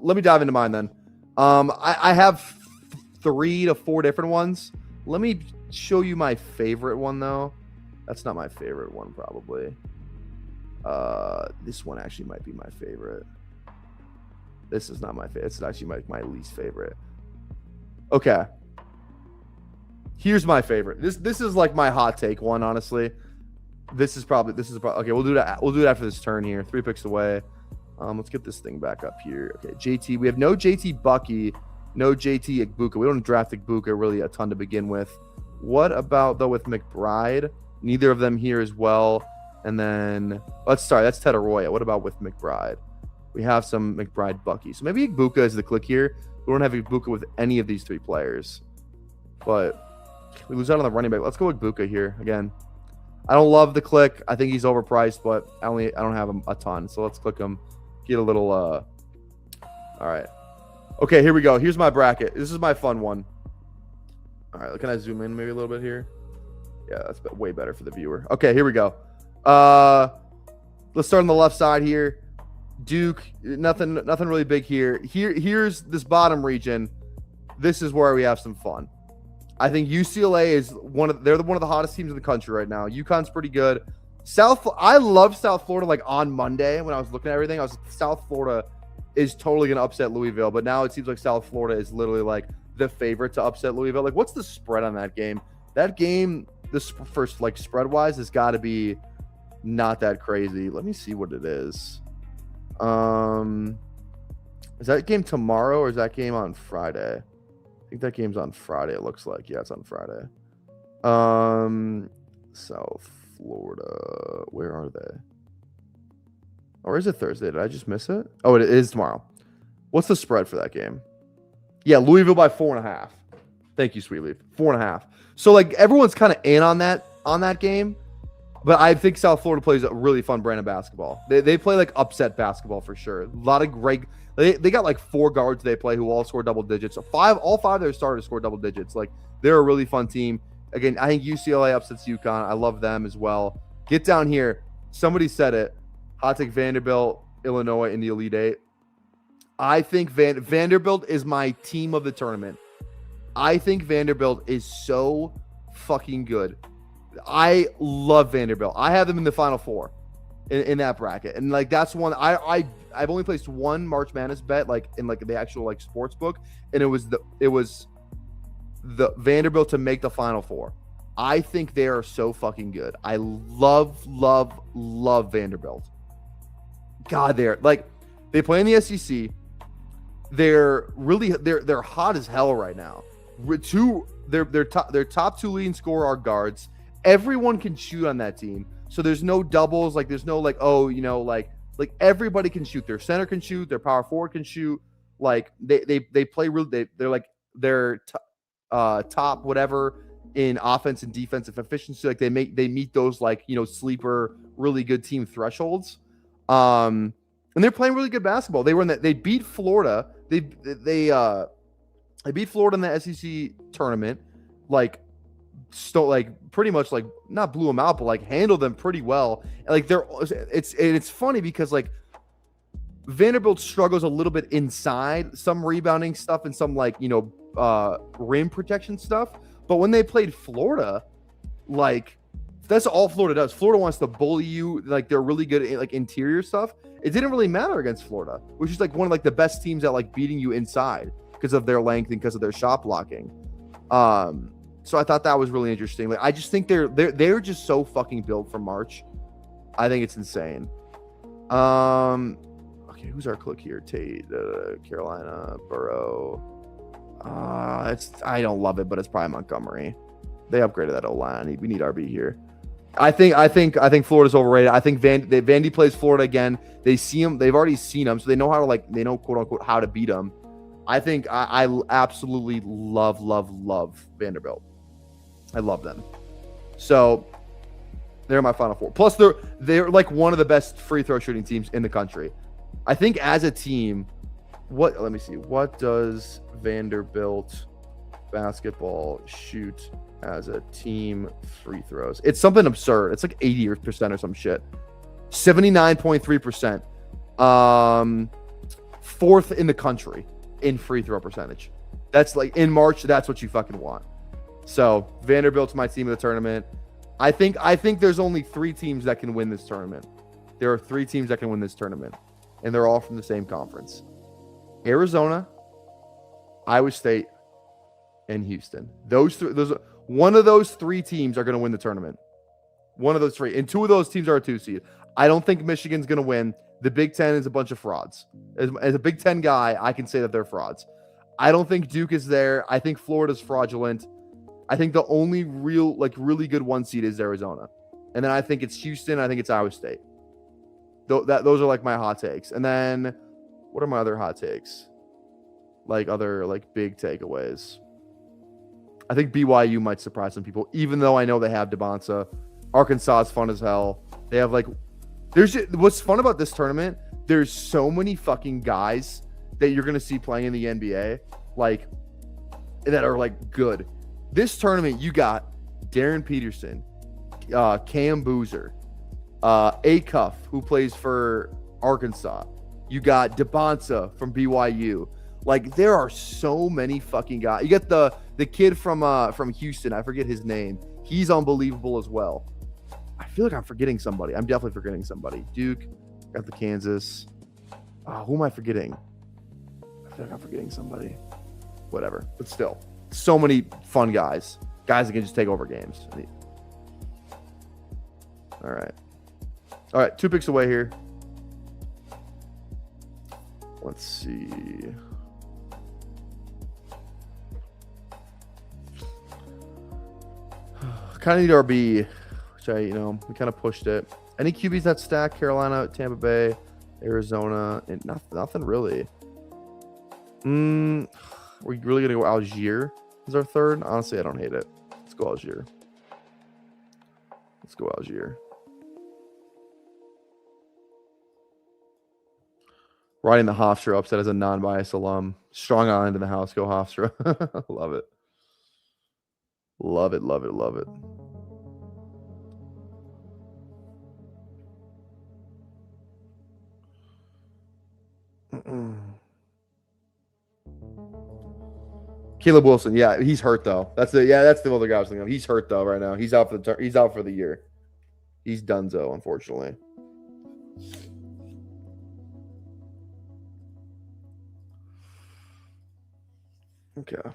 Let me dive into mine then. I have 3 to 4 different ones. Let me show you my favorite one though. That's not my favorite one probably. This one actually might be my favorite. This is not my favorite. It's actually my least favorite. Okay. Here's my favorite. This is like my hot take one, honestly. This is probably okay. We'll do that. We'll do it after this turn here. 3 picks away. Let's get this thing back up here. Okay, JT. We have no JT Bucky, no JT Igbuka. We don't draft Igbuka really a ton to begin with. What about though with McBride? Neither of them here as well. And then let's start. That's Tetaroya. What about with McBride? We have some McBride Bucky. So maybe Igbuka is the click here. We don't have Igbuka with any of these 3 players. But we lose out on the running back. Let's go Igbuka here again. I don't love the click. I think he's overpriced, but I don't have him a ton. So let's click him. Get a little all right. Okay, here we go. Here's my bracket. This is my fun one. All right, can I zoom in maybe a little bit here? Yeah, that's way better for the viewer. Okay, here we go. Let's start on the left side here. Duke, nothing really big here. Here's this bottom region. This is where we have some fun. I think UCLA is one of the hottest teams in the country right now. UConn's pretty good. I love South Florida. Like on Monday when I was looking at everything, I was like, South Florida is totally gonna upset Louisville. But now it seems like South Florida is literally like the favorite to upset Louisville. Like, what's the spread on that game? That game, this first like spread wise, has got to be not that crazy. Let me see what it is. Is that game tomorrow or is that game on Friday? I think that game's on Friday. It looks like, yeah, it's on Friday. South Florida, where are they? Or is it Thursday? Did I just miss it? Oh, it is tomorrow. What's the spread for that game? Yeah, Louisville by 4.5. Thank you, Sweet Leaf. 4.5. So like everyone's kind of in on that game, but I think South Florida plays a really fun brand of basketball. They play like upset basketball for sure. A lot of great. They got like 4 guards they play who all score double digits. So all five of their starters score double digits. Like they're a really fun team. Again, I think UCLA upsets UConn. I love them as well. Get down here. Somebody said it. Hot take Vanderbilt, Illinois in the Elite Eight. I think Vanderbilt is my team of the tournament. I think Vanderbilt is so fucking good. I love Vanderbilt. I have them in the Final Four in that bracket, and like that's one I've only placed one March Madness bet like in like the actual like sports book, and it was the Vanderbilt to make the Final Four. I think they are so fucking good. I love Vanderbilt. God, they play in the SEC. They're hot as hell right now. Their top 2 leading scorer are guards. Everyone can shoot on that team. So there's no doubles. Like there's no like, oh, you know, like everybody can shoot. Their center can shoot. Their power forward can shoot. Like they play really. They're like they're top whatever in offense and defensive efficiency. Like they meet those like, you know, sleeper really good team thresholds. And they're playing really good basketball. They beat Florida. They beat Florida in the SEC tournament. Like pretty much like not blew them out, but like handled them pretty well. And like it's funny because like Vanderbilt struggles a little bit inside, some rebounding stuff and some like, you know, rim protection stuff. But when they played Florida, like that's all Florida does. Florida wants to bully you. Like they're really good at like interior stuff. It didn't really matter against Florida, which is like one of like the best teams at like beating you inside because of their length and because of their shot blocking. So I thought that was really interesting. Like I just think they're just so fucking built for March. I think it's insane. Okay, who's our click here? Tate, Carolina, Burrow. I don't love it, but it's probably Montgomery. They upgraded that O-line. We need RB here. I think Florida's overrated. I think Vandy plays Florida again. They see him. They've already seen him, so they know how to they know quote unquote how to beat him. I think I absolutely love Vanderbilt. I love them. So they're my Final Four. Plus they're like one of the best free throw shooting teams in the country. I think as a team, let me see. What does Vanderbilt basketball shoot as a team free throws? It's something absurd. It's like 80% or some shit. 79.3%. Fourth in the country in free throw percentage. That's like in March, that's what you fucking want. So Vanderbilt's my team of the tournament. I think there's only 3 teams that can win this tournament. There are 3 teams that can win this tournament, and they're all from the same conference. Arizona, Iowa State, and Houston. One of those 3 teams are going to win the tournament. One of those 3. And 2 of those teams are a 2 seed. I don't think Michigan's going to win. The Big Ten is a bunch of frauds. As a Big Ten guy, I can say that they're frauds. I don't think Duke is there. I think Florida's fraudulent. I think the only really good 1 seed is Arizona. And then I think it's Houston. I think it's Iowa State. Those are like my hot takes. And then what are my other hot takes? Like other like big takeaways. I think BYU might surprise some people, even though I know they have DeBonsa. Arkansas is fun as hell. They have what's fun about this tournament, there's so many fucking guys that you're going to see playing in the NBA, like, that are like good. This tournament, you got Darren Peterson, Cam Boozer, Acuff, who plays for Arkansas. You got DeBonsa from BYU. Like, there are so many fucking guys. You got the kid from Houston. I forget his name. He's unbelievable as well. I feel like I'm forgetting somebody. I'm definitely forgetting somebody. Duke, got the Kansas. Who am I forgetting? I feel like I'm forgetting somebody. Whatever. But still, so many fun guys. Guys that can just take over games. All right. 2 picks away here. Let's see. Kind of need RB, which we kind of pushed it. Any QBs that stack? Carolina, Tampa Bay, Arizona, and nothing really. We're really gonna go Algier as our third. Honestly, I don't hate it. Let's go Algier. Let's go Algier. Riding the Hofstra upset as a non-biased alum. Strong Island in the house. Go Hofstra. Love it. Love it, love it, love it. Caleb Wilson, yeah, he's hurt though. That's the other guy I was thinking of. He's hurt though right now. He's out for the year. He's donezo, unfortunately. Okay.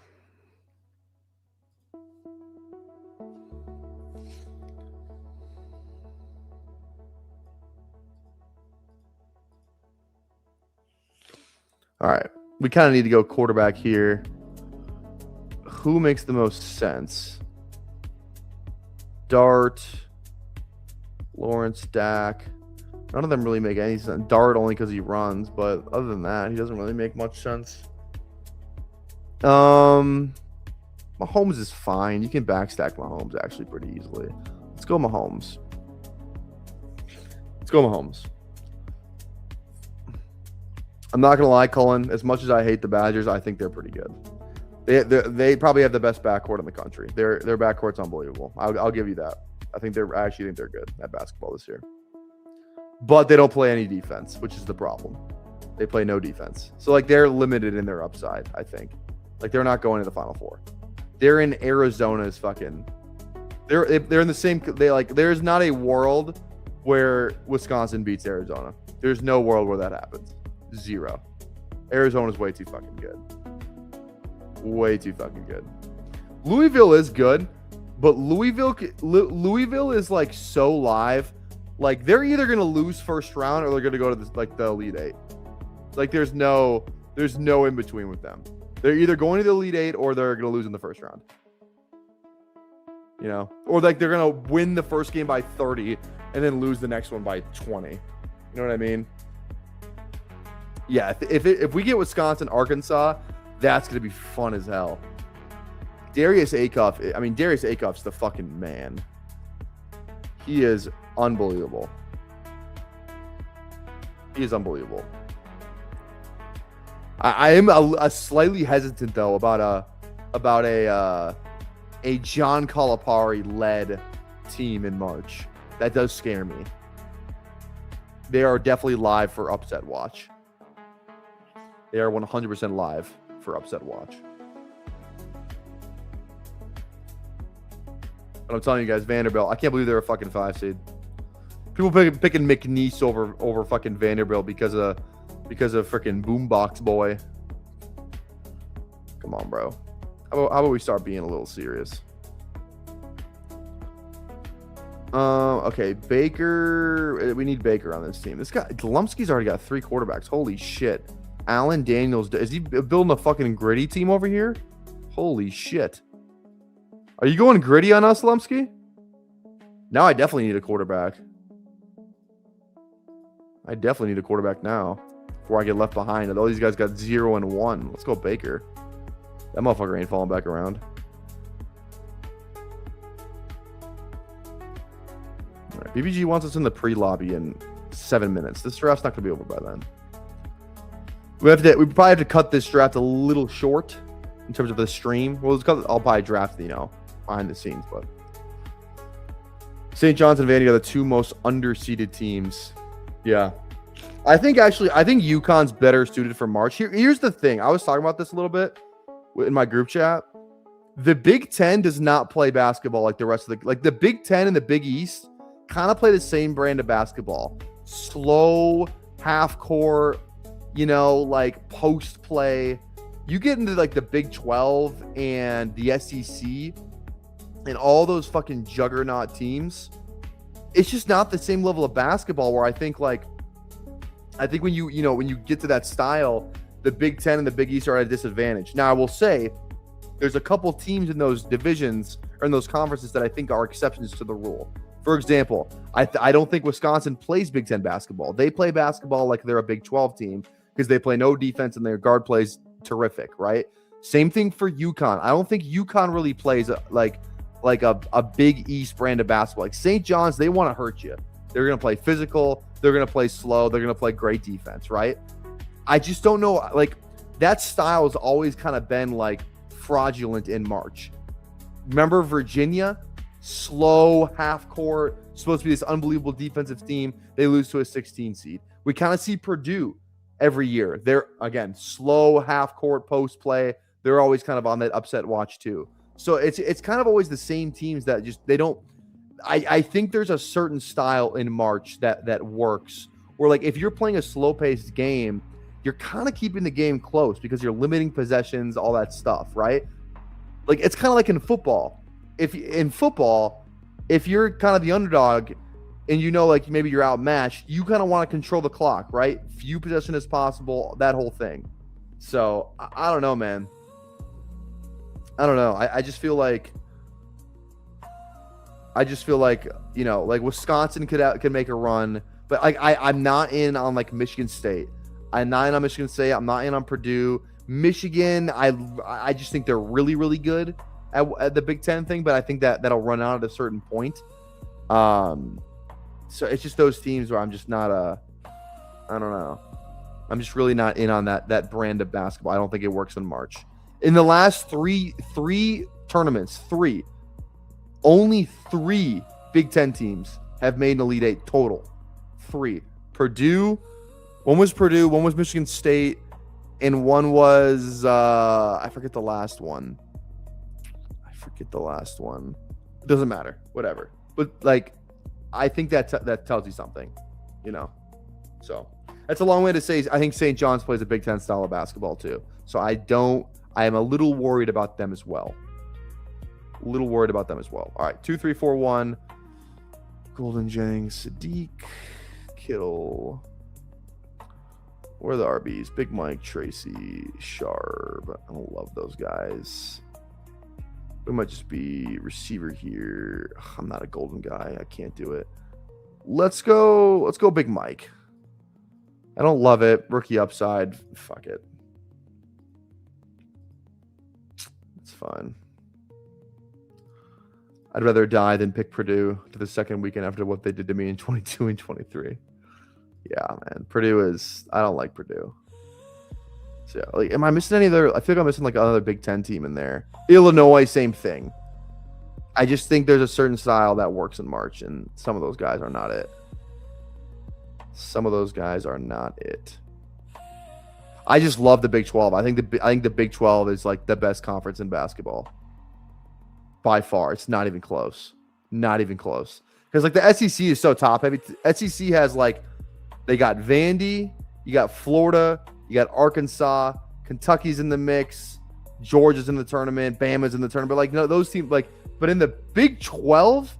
All right. We kind of need to go quarterback here. Who makes the most sense? Dart, Lawrence, Dak. None of them really make any sense. Dart only because he runs, but other than that, he doesn't really make much sense. Mahomes is fine. You can backstack Mahomes actually pretty easily. Let's go Mahomes. Let's go Mahomes. I'm not gonna lie, Cullen. As much as I hate the Badgers, I think they're pretty good. They probably have the best backcourt in the country. Their backcourt's unbelievable. I'll give you that. I actually think they're good at basketball this year. But they don't play any defense, which is the problem. They play no defense. So like they're limited in their upside, I think. Like they're not going to the Final Four. They're in Arizona's fucking. They're in the same. There's not a world where Wisconsin beats Arizona. There's no world where that happens. Zero. Arizona's way too fucking good. Way too fucking good. Louisville is good, but Louisville is like so live. Like they're either gonna lose first round or they're gonna go to the Elite Eight. Like there's no in between with them. They're either going to the Elite Eight or they're gonna lose in the first round. You know, or like they're gonna win the first game by 30 and then lose the next one by 20. You know what I mean? Yeah, if we get Wisconsin, Arkansas, that's gonna be fun as hell. Darius Acuff's the fucking man. He is unbelievable. He is unbelievable. I am a slightly hesitant though about a John Calipari led team in March. That does scare me. They are definitely live for upset watch. They are 100% live for upset watch. But I'm telling you guys, Vanderbilt. I can't believe they're a fucking 5 seed. People picking McNeese over fucking Vanderbilt because of freaking Boombox Boy. Come on, bro. How about we start being a little serious? Okay, Baker. We need Baker on this team. This guy, Lumsky's already got 3 quarterbacks. Holy shit. Allen Daniels. Is he building a fucking gritty team over here? Holy shit. Are you going gritty on us, Lumsky? Now I definitely need a quarterback. I definitely need a quarterback now before I get left behind. All these guys got 0 and 1. Let's go Baker. That motherfucker ain't falling back around. All right, BBG wants us in the pre-lobby in 7 minutes. This draft's not going to be over by then. We probably have to cut this draft a little short in terms of the stream. Well, I'll probably draft, behind the scenes, but St. John's and Vandy are the 2 most underseeded teams. Yeah. I think UConn's better suited for March. Here's the thing. I was talking about this a little bit in my group chat. The Big Ten does not play basketball like the rest of the Big Ten and the Big East kind of play the same brand of basketball. Slow, half court, post play. You get into the Big 12 and the SEC and all those fucking juggernaut teams. It's just not the same level of basketball where I think when you get to that style, the Big Ten and the Big East are at a disadvantage. Now, I will say there's a couple teams in those divisions or in those conferences that I think are exceptions to the rule. For example, I don't think Wisconsin plays Big Ten basketball. They play basketball like they're a Big 12 team because they play no defense and their guard plays terrific, right? Same thing for UConn. I don't think UConn really plays like a Big East brand of basketball. Like St. John's, they want to hurt you. They're going to play physical. They're going to play slow. They're going to play great defense, right? I just don't know. Like, that style has always kind of been like fraudulent in March. Remember Virginia? Slow, half court, supposed to be this unbelievable defensive team. They lose to a 16 seed. We kind of see Purdue every year. They're, again, slow, half court, post play. They're always kind of on that upset watch too. So it's kind of always the same teams that just, they don't, I think there's a certain style in March that works, where like if you're playing a slow-paced game, you're kind of keeping the game close because you're limiting possessions, all that stuff, right? Like it's kind of like in football. If you're kind of the underdog and you know like maybe you're outmatched, you kind of want to control the clock, right? Few possession as possible, that whole thing. So I don't know, man. I don't know. I just feel like you know, like Wisconsin could make a run, but like I'm not in on like Michigan State. I'm not in on Michigan State. I'm not in on Purdue. Michigan, I just think they're really, really good at the Big Ten thing, but I think that'll run out at a certain point. So it's just those teams where I'm just not I don't know. I'm just really not in on that brand of basketball. I don't think it works in March. In the last three tournaments, only 3 Big Ten teams have made an Elite Eight total. 3. Purdue, one was Purdue, one was Michigan State, and one was I forget the last one. It doesn't matter, whatever. But like, I think that tells you something, you know. So that's a long way to say I think St. John's plays a Big Ten style of basketball too. So I am a little worried about them as well. All right, 2, 3, 4, 1. Golden Jennings, Sadiq, Kittle. Where are the RBs? Big Mike, Tracy, Sharp. I don't love those guys. We might just be receiver here. I'm not a golden guy. I can't do it. Let's go Big Mike. I don't love it. Rookie upside. Fuck it. It's fine. I'd rather die than pick Purdue to the second weekend after what they did to me in 22 and 23. Yeah, man. I don't like Purdue. So, yeah, like, am I missing any other? I feel like I'm missing like another Big Ten team in there. Illinois, same thing. I just think there's a certain style that works in March, and some of those guys are not it. I just love the Big 12. I think the Big 12 is like the best conference in basketball. By far. It's not even close. Because like the SEC is so top heavy. SEC has like, they got Vandy, you got Florida, you got Arkansas, Kentucky's in the mix, Georgia's in the tournament, Bama's in the tournament. But like, no, those teams, like, but in the Big 12,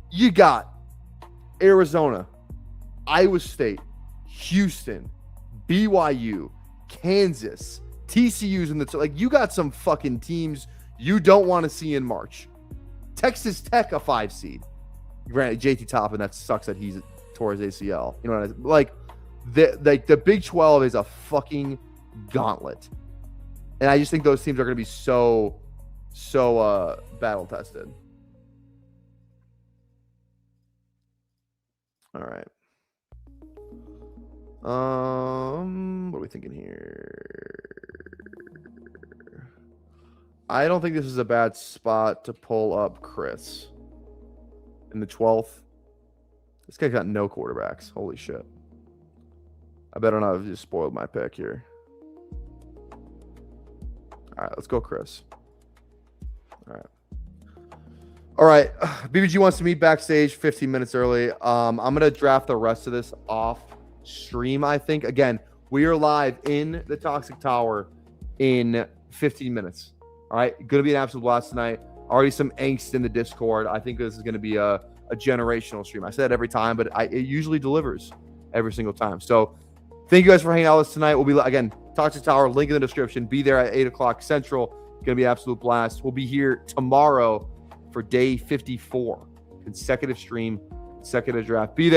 you got Arizona, Iowa State, Houston, BYU, Kansas, TCU's in the like, you got some fucking teams you don't want to see in March. Texas Tech, a 5 seed. Granted, JT Toppin, that sucks that he's tore his ACL. You know what I mean? Like the Big 12 is a fucking gauntlet. And I just think those teams are going to be so battle tested. All right. What are we thinking here? I don't think this is a bad spot to pull up Chris. In the 12th. This guy got no quarterbacks. Holy shit. I better not have just spoiled my pick here. All right, let's go Chris. All right. BBG wants to meet backstage 15 minutes early. I'm going to draft the rest of this off stream, I think. Again, we are live in the Toxic Tower in 15 minutes. All right. Going to be an absolute blast tonight. Already some angst in the Discord. I think this is going to be a generational stream. I say that every time, but it usually delivers every single time. So thank you guys for hanging out with us tonight. We'll be, again, Toxic Tower, link in the description. Be there at 8 o'clock Central. Going to be an absolute blast. We'll be here tomorrow for day 54. Consecutive stream, consecutive draft. Be there.